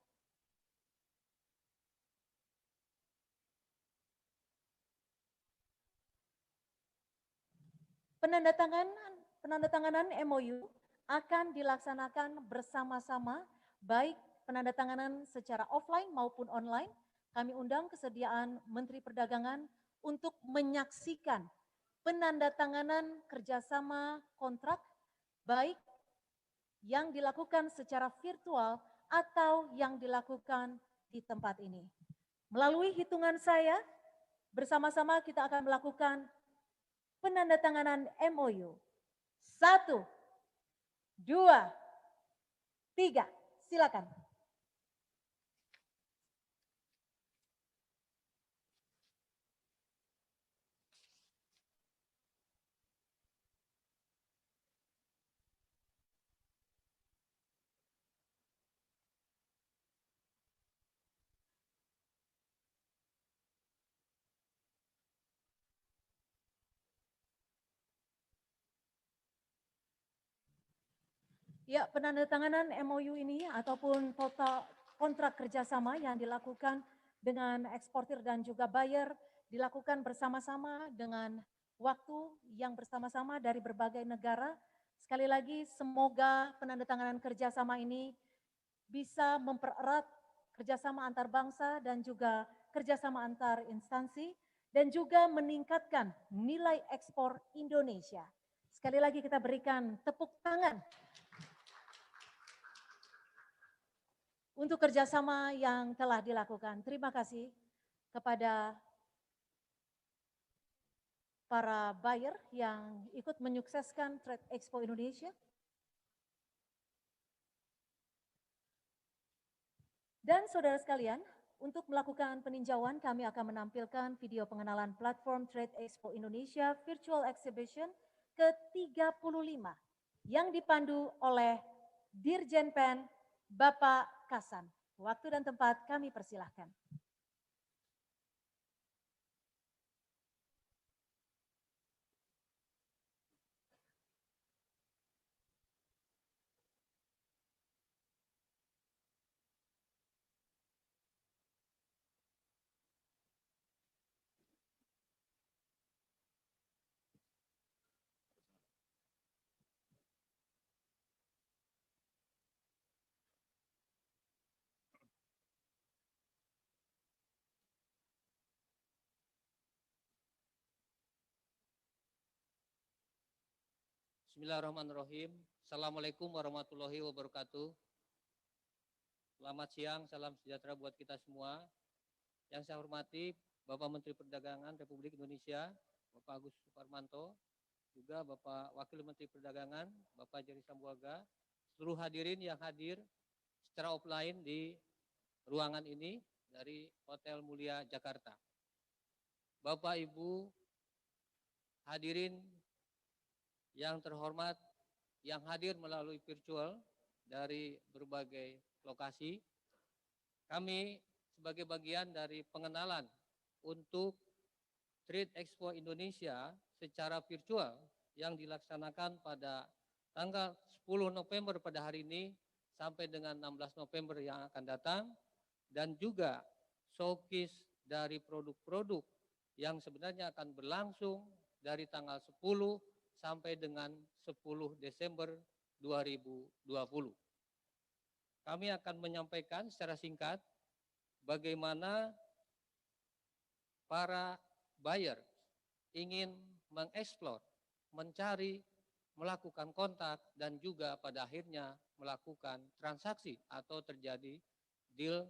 Penandatanganan MOU akan dilaksanakan bersama-sama, baik penandatanganan secara offline maupun online. Kami undang kesediaan Menteri Perdagangan untuk menyaksikan penandatanganan kerjasama kontrak, baik yang dilakukan secara virtual atau yang dilakukan di tempat ini. Melalui hitungan saya, bersama-sama kita akan melakukan penandatanganan MOU. 1, 2, 3, silakan. Ya, penandatanganan MOU ini ataupun total kontrak kerjasama yang dilakukan dengan eksportir dan juga buyer dilakukan bersama-sama dengan waktu yang bersama-sama dari berbagai negara. Sekali lagi, semoga penandatanganan kerjasama ini bisa mempererat kerjasama antar bangsa dan juga kerjasama antar instansi dan juga meningkatkan nilai ekspor Indonesia. Sekali lagi kita berikan tepuk tangan untuk kerjasama yang telah dilakukan. Terima kasih kepada para buyer yang ikut menyukseskan Trade Expo Indonesia. Dan saudara sekalian, untuk melakukan peninjauan kami akan menampilkan video pengenalan platform Trade Expo Indonesia Virtual Exhibition ke-35 yang dipandu oleh Dirjen Pen Bapak Kasan. Waktu dan tempat kami persilahkan. Bismillahirrahmanirrahim. Assalamualaikum warahmatullahi wabarakatuh. Selamat siang, salam sejahtera buat kita semua. Yang saya hormati Bapak Menteri Perdagangan Republik Indonesia, Bapak Agus Suparmanto, juga Bapak Wakil Menteri Perdagangan, Bapak Jerry Sambuaga, seluruh hadirin yang hadir secara offline di ruangan ini dari Hotel Mulia Jakarta. Bapak Ibu hadirin yang terhormat, yang hadir melalui virtual dari berbagai lokasi, kami sebagai bagian dari pengenalan untuk Trade Expo Indonesia secara virtual yang dilaksanakan pada tanggal 10 November pada hari ini sampai dengan 16 November yang akan datang, dan juga showcase dari produk-produk yang sebenarnya akan berlangsung dari tanggal 10 sampai dengan 10 Desember 2020. Kami akan menyampaikan secara singkat bagaimana para buyer ingin mengeksplor, mencari, melakukan kontak, dan juga pada akhirnya melakukan transaksi atau terjadi deal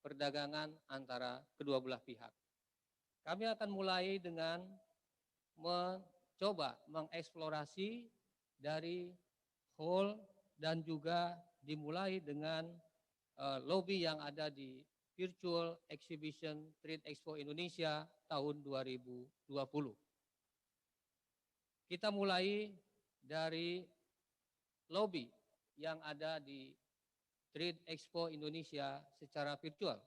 perdagangan antara kedua belah pihak. Kami akan mulai dengan mencoba mengeksplorasi dari hall dan juga dimulai dengan lobby yang ada di Virtual Exhibition Trade Expo Indonesia tahun 2020. Kita mulai dari lobby yang ada di Trade Expo Indonesia secara virtual.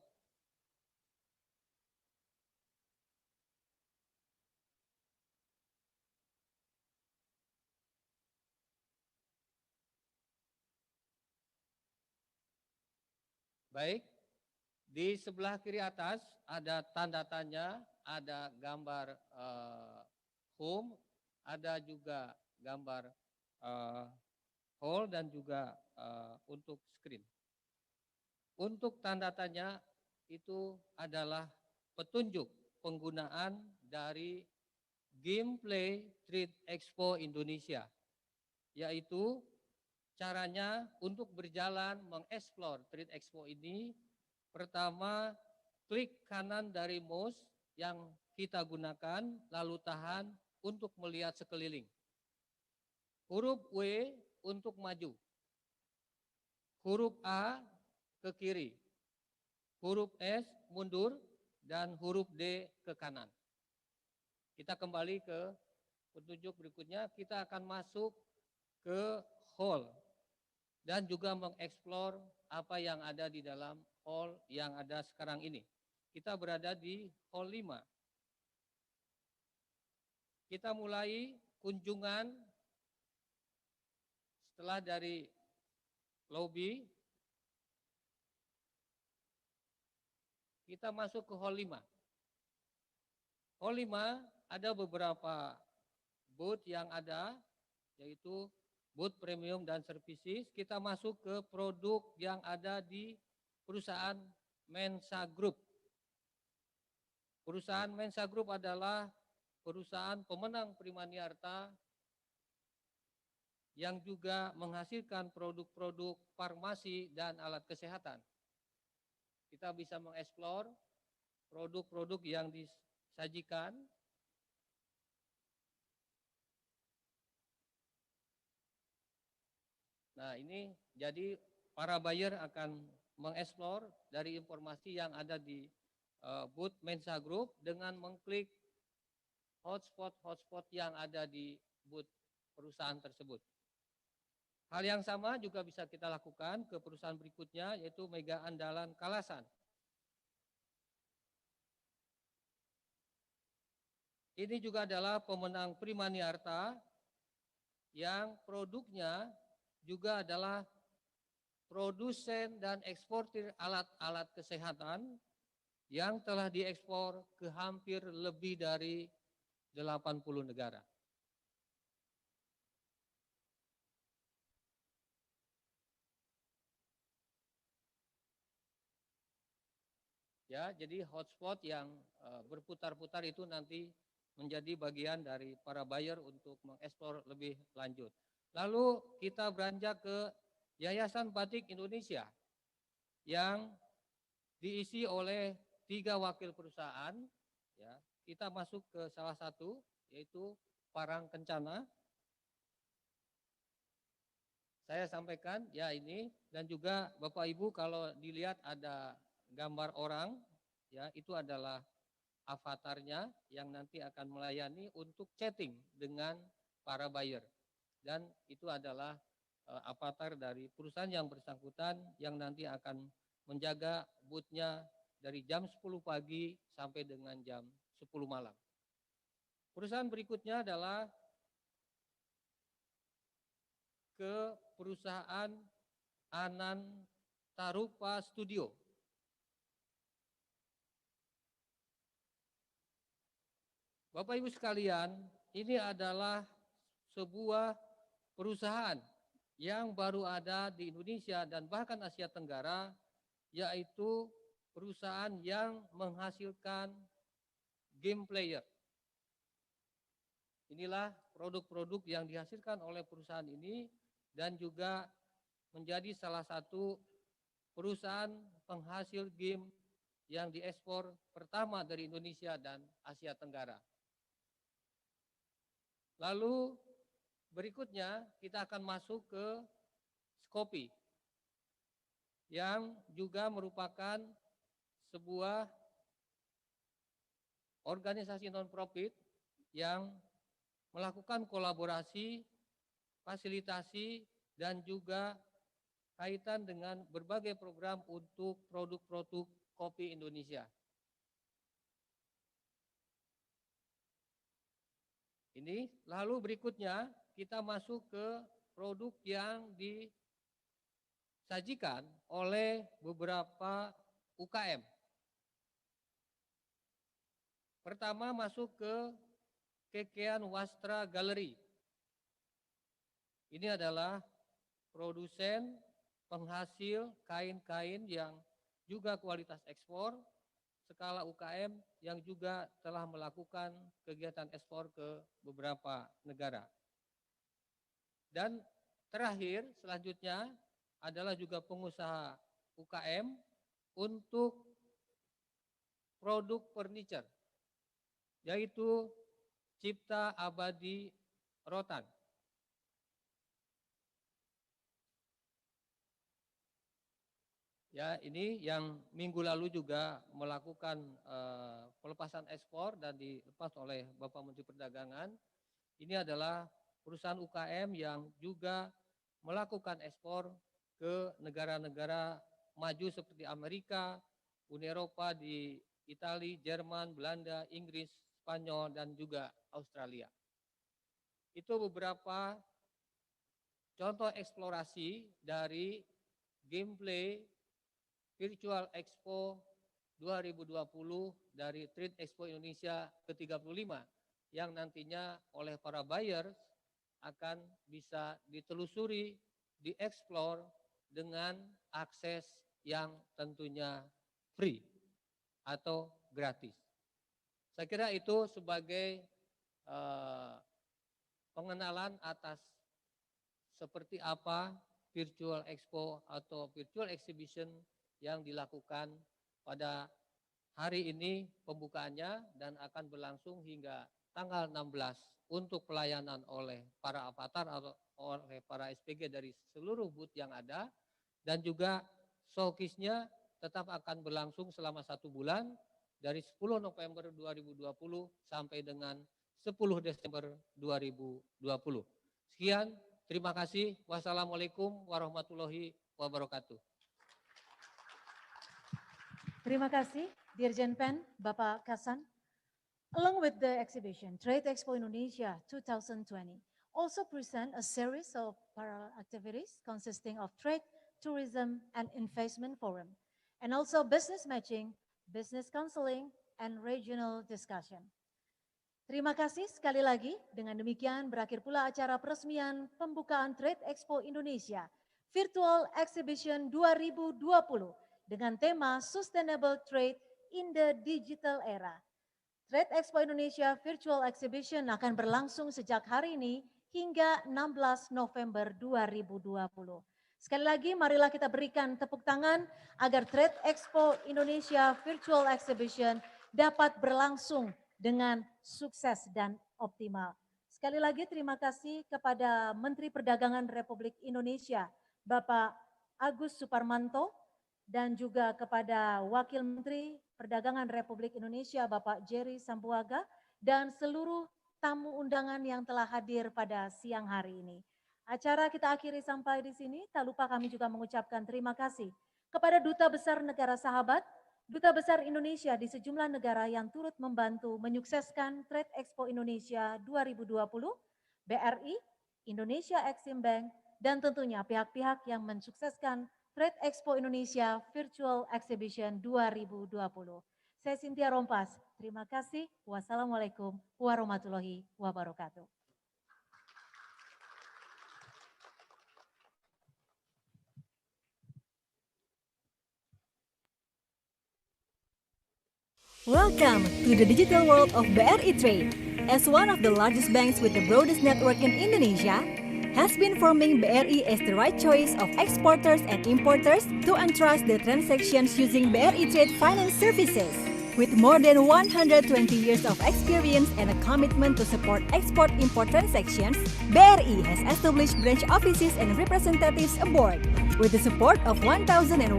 Baik, di sebelah kiri atas ada tanda tanya, ada gambar home, ada juga gambar hall dan juga untuk screen. Untuk tanda tanya itu adalah petunjuk penggunaan dari Gameplay Trade Expo Indonesia, yaitu caranya untuk berjalan mengeksplor Trade Expo ini. Pertama, klik kanan dari mouse yang kita gunakan, lalu tahan untuk melihat sekeliling. Huruf W untuk maju. Huruf A ke kiri. Huruf S mundur dan huruf D ke kanan. Kita kembali ke petunjuk berikutnya, kita akan masuk ke hall dan juga mengeksplor apa yang ada di dalam hall yang ada sekarang ini. Kita berada di hall 5. Kita mulai kunjungan setelah dari lobby. Kita masuk ke hall 5. Hall 5 ada beberapa booth yang ada, yaitu booth premium dan services. Kita masuk ke produk yang ada di perusahaan Mensa Group. Perusahaan Mensa Group adalah perusahaan pemenang Primaniarta yang juga menghasilkan produk-produk farmasi dan alat kesehatan. Kita bisa mengeksplor produk-produk yang disajikan. Nah, ini jadi para buyer akan mengeksplor dari informasi yang ada di booth Mensa Group dengan mengklik hotspot yang ada di booth perusahaan tersebut. Hal yang sama juga bisa kita lakukan ke perusahaan berikutnya, yaitu Mega Andalan Kalasan. Ini juga adalah pemenang Primaniarta yang produknya juga adalah produsen dan eksportir alat-alat kesehatan yang telah diekspor ke hampir lebih dari 80 negara. Ya, jadi hotspot yang berputar-putar itu nanti menjadi bagian dari para buyer untuk mengeksplor lebih lanjut. Lalu kita beranjak ke Yayasan Batik Indonesia yang diisi oleh 3 wakil perusahaan. Ya, kita masuk ke salah satu, yaitu Parang Kencana. Saya sampaikan ya ini, dan juga Bapak Ibu kalau dilihat ada gambar orang, ya itu adalah avatarnya yang nanti akan melayani untuk chatting dengan para buyer. Dan itu adalah avatar dari perusahaan yang bersangkutan yang nanti akan menjaga booth-nya dari jam 10 pagi sampai dengan jam 10 malam. Perusahaan berikutnya adalah ke perusahaan Anantarupa Studio. Bapak Ibu sekalian, ini adalah sebuah perusahaan yang baru ada di Indonesia dan bahkan Asia Tenggara, yaitu perusahaan yang menghasilkan game player. Inilah produk-produk yang dihasilkan oleh perusahaan ini dan juga menjadi salah satu perusahaan penghasil game yang diekspor pertama dari Indonesia dan Asia Tenggara. Lalu berikutnya kita akan masuk ke Shopee yang juga merupakan sebuah organisasi non-profit yang melakukan kolaborasi, fasilitasi, dan juga kaitan dengan berbagai program untuk produk-produk kopi Indonesia. Ini lalu berikutnya kita masuk ke produk yang disajikan oleh beberapa UKM. Pertama masuk ke Kekean Wastra Gallery. Ini adalah produsen penghasil kain-kain yang juga kualitas ekspor, skala UKM yang juga telah melakukan kegiatan ekspor ke beberapa negara. Dan terakhir selanjutnya adalah juga pengusaha UKM untuk produk furniture, yaitu Cipta Abadi Rotan. Ya, ini yang minggu lalu juga melakukan pelepasan ekspor dan dilepas oleh Bapak Menteri Perdagangan. Ini adalah perusahaan UKM yang juga melakukan ekspor ke negara-negara maju seperti Amerika, Uni Eropa, di Italia, Jerman, Belanda, Inggris, Spanyol, dan juga Australia. Itu beberapa contoh eksplorasi dari gameplay Virtual Expo 2020 dari Trade Expo Indonesia ke-35 yang nantinya oleh para buyers akan bisa ditelusuri, dieksplor dengan akses yang tentunya free atau gratis. Saya kira itu sebagai pengenalan atas seperti apa Virtual Expo atau Virtual Exhibition yang dilakukan pada hari ini pembukaannya dan akan berlangsung hingga tanggal 16 untuk pelayanan oleh para avatar atau oleh para SPG dari seluruh booth yang ada, dan juga showcase-nya tetap akan berlangsung selama 1 bulan dari 10 November 2020 sampai dengan 10 Desember 2020. Sekian, terima kasih. Wassalamualaikum warahmatullahi wabarakatuh. Terima kasih, Dirjen Pen, Bapak Kasan. Along with the exhibition, Trade Expo Indonesia 2020 also present a series of parallel activities consisting of trade, tourism, and investment forum, and also business matching, business counseling, and regional discussion. Terima kasih sekali lagi. Dengan demikian berakhir pula acara peresmian pembukaan Trade Expo Indonesia Virtual Exhibition 2020 dengan tema Sustainable Trade in the Digital Era. Trade Expo Indonesia Virtual Exhibition akan berlangsung sejak hari ini hingga 16 November 2020. Sekali lagi marilah kita berikan tepuk tangan agar Trade Expo Indonesia Virtual Exhibition dapat berlangsung dengan sukses dan optimal. Sekali lagi terima kasih kepada Menteri Perdagangan Republik Indonesia, Bapak Agus Suparmanto, dan juga kepada Wakil Menteri Perdagangan Republik Indonesia Bapak Jerry Sambuaga dan seluruh tamu undangan yang telah hadir pada siang hari ini. Acara kita akhiri sampai di sini. Tak lupa kami juga mengucapkan terima kasih kepada Duta Besar Negara Sahabat, Duta Besar Indonesia di sejumlah negara yang turut membantu menyukseskan Trade Expo Indonesia 2020, BRI, Indonesia Exim Bank, dan tentunya pihak-pihak yang mensukseskan Trade Expo Indonesia Virtual Exhibition 2020. Saya Cynthia Rompas, terima kasih. Wassalamualaikum warahmatullahi wabarakatuh. Welcome to the digital world of BRI Trade. As one of the largest banks with the broadest network in Indonesia, has been forming BRI as the right choice of exporters and importers to entrust the transactions using BRI Trade Finance Services. With more than 120 years of experience and a commitment to support export-import transactions, BRI has established branch offices and representatives abroad, with the support of 1,100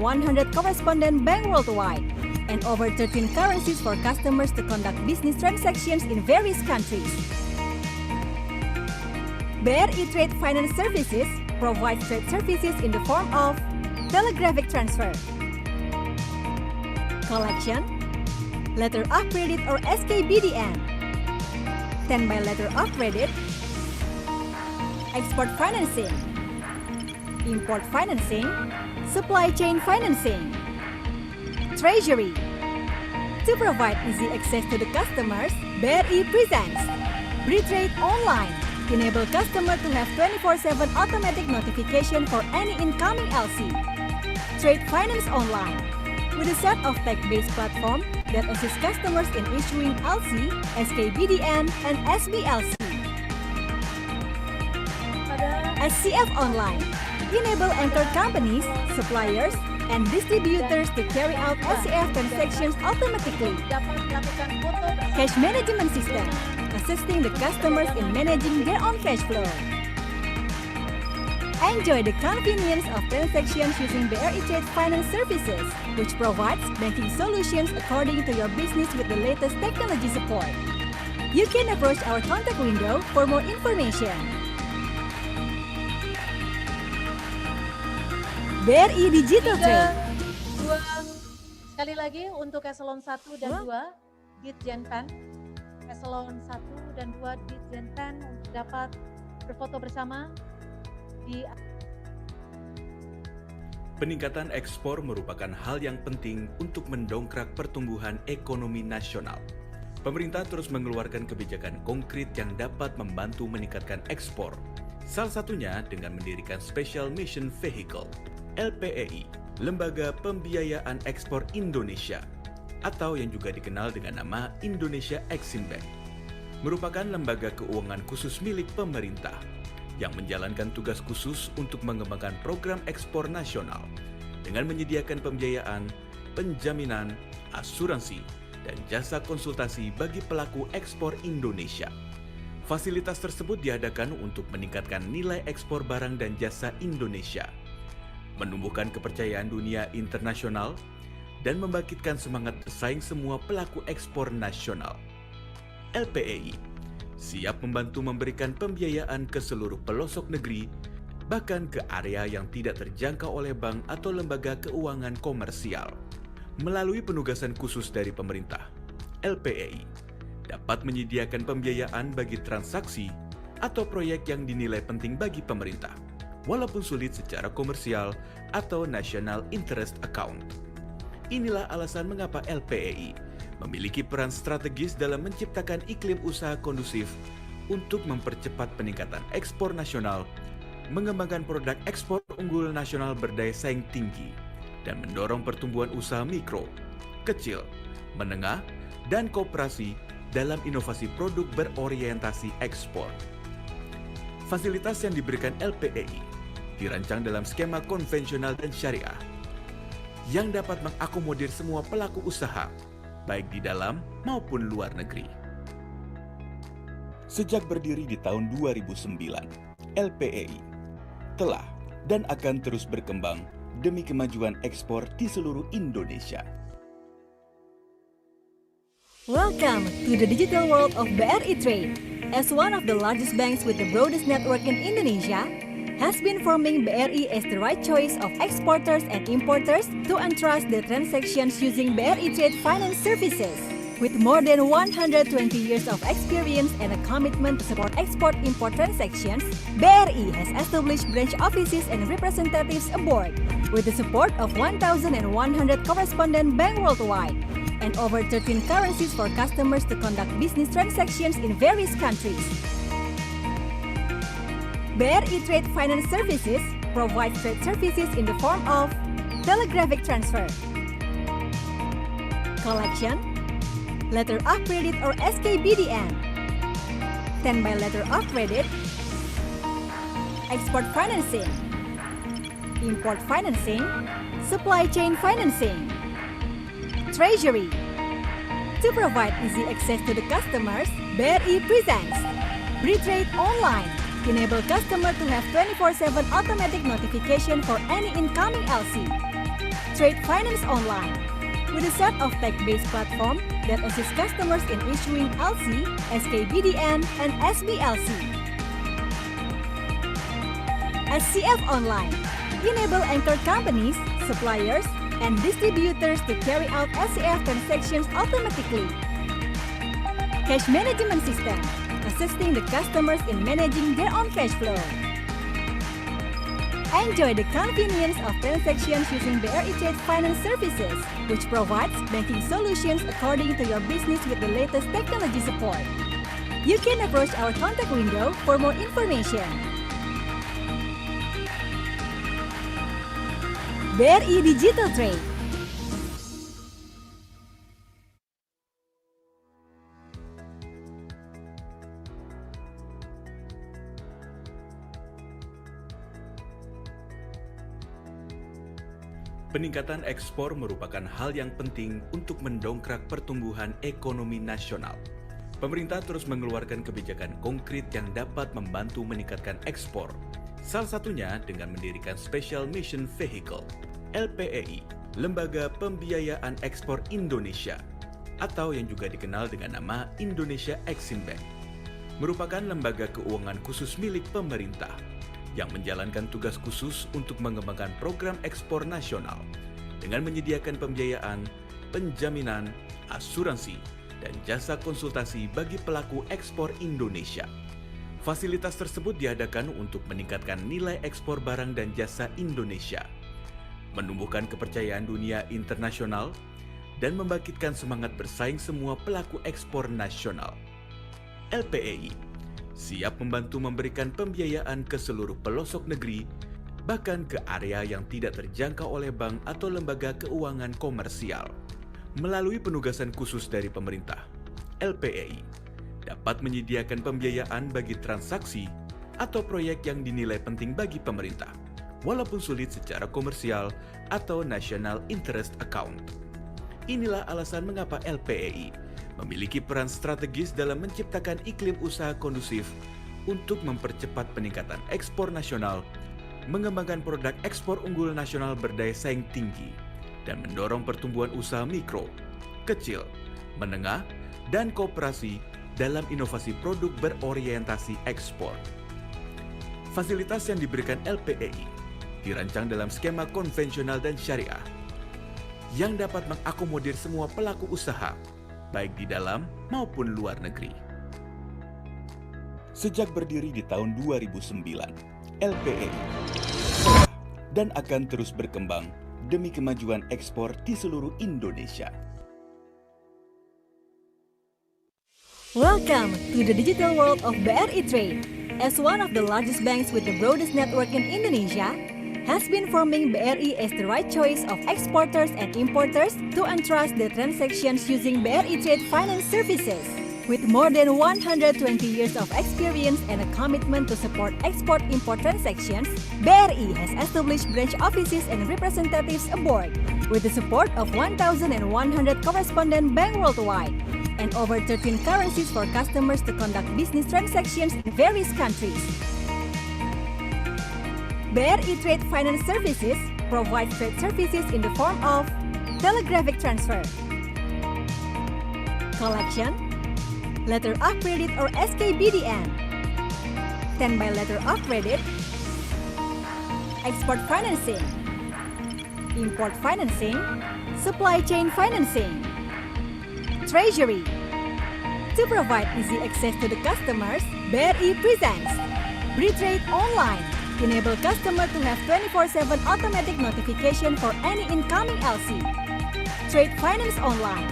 correspondent banks worldwide, and over 13 currencies for customers to conduct business transactions in various countries. BRI Trade Finance Services provides trade services in the form of telegraphic transfer, collection, letter of credit or SKBDN, standby letter of credit, export financing, import financing, supply chain financing, treasury. To provide easy access to the customers, BRI presents BRI Trade Online. Enable customer to have 24/7 automatic notification for any incoming LC. Trade Finance Online. With a set of tech-based platform that assists customers in issuing LC, SKBDN, and SBLC. SCF Online. Enable anchor companies, suppliers, and distributors to carry out SCF transactions automatically. Cash Management System, assisting the customers in managing their own cash flow. Enjoy the convenience of transactions using BRI Trade Finance Services, which provides banking solutions according to your business with the latest technology support. You can approach our contact window for more information. BRI Digital Trade. Sekali lagi untuk eselon 1 dan 2 Ditjen Pen, eselon 1 dan 2 Ditjen Pen untuk dapat berfoto bersama di. Peningkatan ekspor merupakan hal yang penting untuk mendongkrak pertumbuhan ekonomi nasional. Pemerintah terus mengeluarkan kebijakan konkret yang dapat membantu meningkatkan ekspor. Salah satunya dengan mendirikan Special Mission Vehicle, LPEI, Lembaga Pembiayaan Ekspor Indonesia, atau yang juga dikenal dengan nama Indonesia Exim Bank, merupakan lembaga keuangan khusus milik pemerintah yang menjalankan tugas khusus untuk mengembangkan program ekspor nasional dengan menyediakan pembiayaan, penjaminan, asuransi, dan jasa konsultasi bagi pelaku ekspor Indonesia. Fasilitas tersebut diadakan untuk meningkatkan nilai ekspor barang dan jasa Indonesia, menumbuhkan kepercayaan dunia internasional, dan membangkitkan semangat bersaing semua pelaku ekspor nasional. LPEI siap membantu memberikan pembiayaan ke seluruh pelosok negeri, bahkan ke area yang tidak terjangkau oleh bank atau lembaga keuangan komersial. Melalui penugasan khusus dari pemerintah, LPEI dapat menyediakan pembiayaan bagi transaksi atau proyek yang dinilai penting bagi pemerintah, walaupun sulit secara komersial atau National Interest Account. Inilah alasan mengapa LPEI memiliki peran strategis dalam menciptakan iklim usaha kondusif untuk mempercepat peningkatan ekspor nasional, mengembangkan produk ekspor unggul nasional berdaya saing tinggi, dan mendorong pertumbuhan usaha mikro, kecil, menengah, dan koperasi dalam inovasi produk berorientasi ekspor. Fasilitas yang diberikan LPEI dirancang dalam skema konvensional dan syariah yang dapat mengakomodir semua pelaku usaha, baik di dalam maupun luar negeri. Sejak berdiri di tahun 2009, LPEI telah dan akan terus berkembang demi kemajuan ekspor di seluruh Indonesia. Welcome to the digital world of BRI Trade. As one of the largest banks with the broadest network in Indonesia, has been forming BRI as the right choice of exporters and importers to entrust their transactions using BRI Trade Finance Services. With more than 120 years of experience and a commitment to support export-import transactions, BRI has established branch offices and representatives abroad, with the support of 1,100 correspondent banks worldwide, and over 13 currencies for customers to conduct business transactions in various countries. BRI Trade Finance Services provides trade services in the form of telegraphic transfer, collection, letter of credit or SKBDN, standby letter of credit, export financing, import financing, supply chain financing, treasury. To provide easy access to the customers, BRI presents BRI Online. Enable customer to have 24/7 automatic notification for any incoming LC. Trade Finance Online, with a set of tech-based platform that assists customers in issuing LC, SKBDN, and SBLC. SCF Online, enable anchor companies, suppliers, and distributors to carry out SCF transactions automatically. Cash Management System, assisting the customers in managing their own cash flow. Enjoy the convenience of transactions using BRI Trade Finance Services, which provides banking solutions according to your business with the latest technology support. You can approach our contact window for more information. BRI Digital Trade. Peningkatan ekspor merupakan hal yang penting untuk mendongkrak pertumbuhan ekonomi nasional. Pemerintah terus mengeluarkan kebijakan konkret yang dapat membantu meningkatkan ekspor. Salah satunya dengan mendirikan Special Mission Vehicle, LPEI, Lembaga Pembiayaan Ekspor Indonesia, atau yang juga dikenal dengan nama Indonesia Exim Bank. Merupakan lembaga keuangan khusus milik pemerintah yang menjalankan tugas khusus untuk mengembangkan program ekspor nasional dengan menyediakan pembiayaan, penjaminan, asuransi, dan jasa konsultasi bagi pelaku ekspor Indonesia. Fasilitas tersebut diadakan untuk meningkatkan nilai ekspor barang dan jasa Indonesia, menumbuhkan kepercayaan dunia internasional, dan membangkitkan semangat bersaing semua pelaku ekspor nasional. LPEI siap membantu memberikan pembiayaan ke seluruh pelosok negeri, bahkan ke area yang tidak terjangkau oleh bank atau lembaga keuangan komersial. Melalui penugasan khusus dari pemerintah, LPEI dapat menyediakan pembiayaan bagi transaksi atau proyek yang dinilai penting bagi pemerintah, walaupun sulit secara komersial atau National Interest Account. Inilah alasan mengapa LPEI memiliki peran strategis dalam menciptakan iklim usaha kondusif untuk mempercepat peningkatan ekspor nasional, mengembangkan produk ekspor unggul nasional berdaya saing tinggi, dan mendorong pertumbuhan usaha mikro, kecil, menengah, dan koperasi dalam inovasi produk berorientasi ekspor. Fasilitas yang diberikan LPEI dirancang dalam skema konvensional dan syariah yang dapat mengakomodir semua pelaku usaha, baik di dalam maupun luar negeri. Sejak berdiri di tahun 2009, LPEI dan akan terus berkembang demi kemajuan ekspor di seluruh Indonesia. Welcome to the digital world of BRI Trade. As one of the largest banks with the broadest network in Indonesia, has been forming BRI as the right choice of exporters and importers to entrust their transactions using BRI Trade Finance Services. With more than 120 years of experience and a commitment to support export-import transactions, BRI has established branch offices and representatives abroad, with the support of 1,100 correspondent banks worldwide, and over 13 currencies for customers to conduct business transactions in various countries. BRI Trade Finance Services provides trade services in the form of telegraphic transfer, collection, letter of credit or SKBDN, standby letter of credit, export financing, import financing, supply chain financing, treasury. To provide easy access to the customers, BRI presents BRI Online. Enable customer to have 24/7 automatic notification for any incoming LC. Trade Finance Online.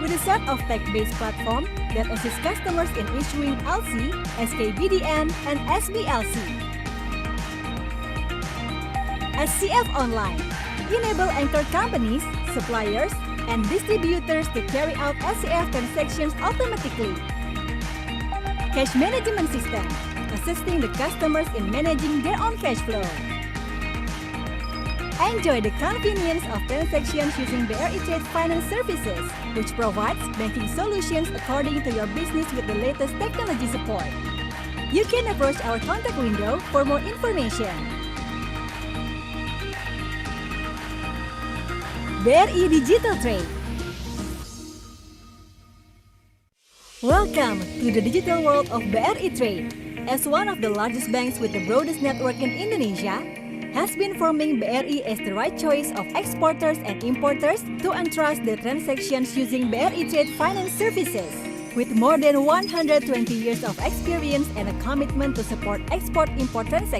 With a set of tech-based platform that assists customers in issuing LC, SKBDN, and SBLC. SCF Online. Enable anchor companies, suppliers, and distributors to carry out SCF transactions automatically. Cash Management System, assisting the customers in managing their own cash flow. Enjoy the convenience of transactions using BRI Trade Finance Services, which provides banking solutions according to your business with the latest technology support. You can approach our contact window for more information. BRI Digital Trade. Welcome to the digital world of BRI Trade. As one of the largest banks with the broadest network in Indonesia, has been forming BRI as the right choice of exporters and importers to entrust their transactions using BRI Trade Finance Services. With more than 120 years of experience and a commitment to support export-import transactions,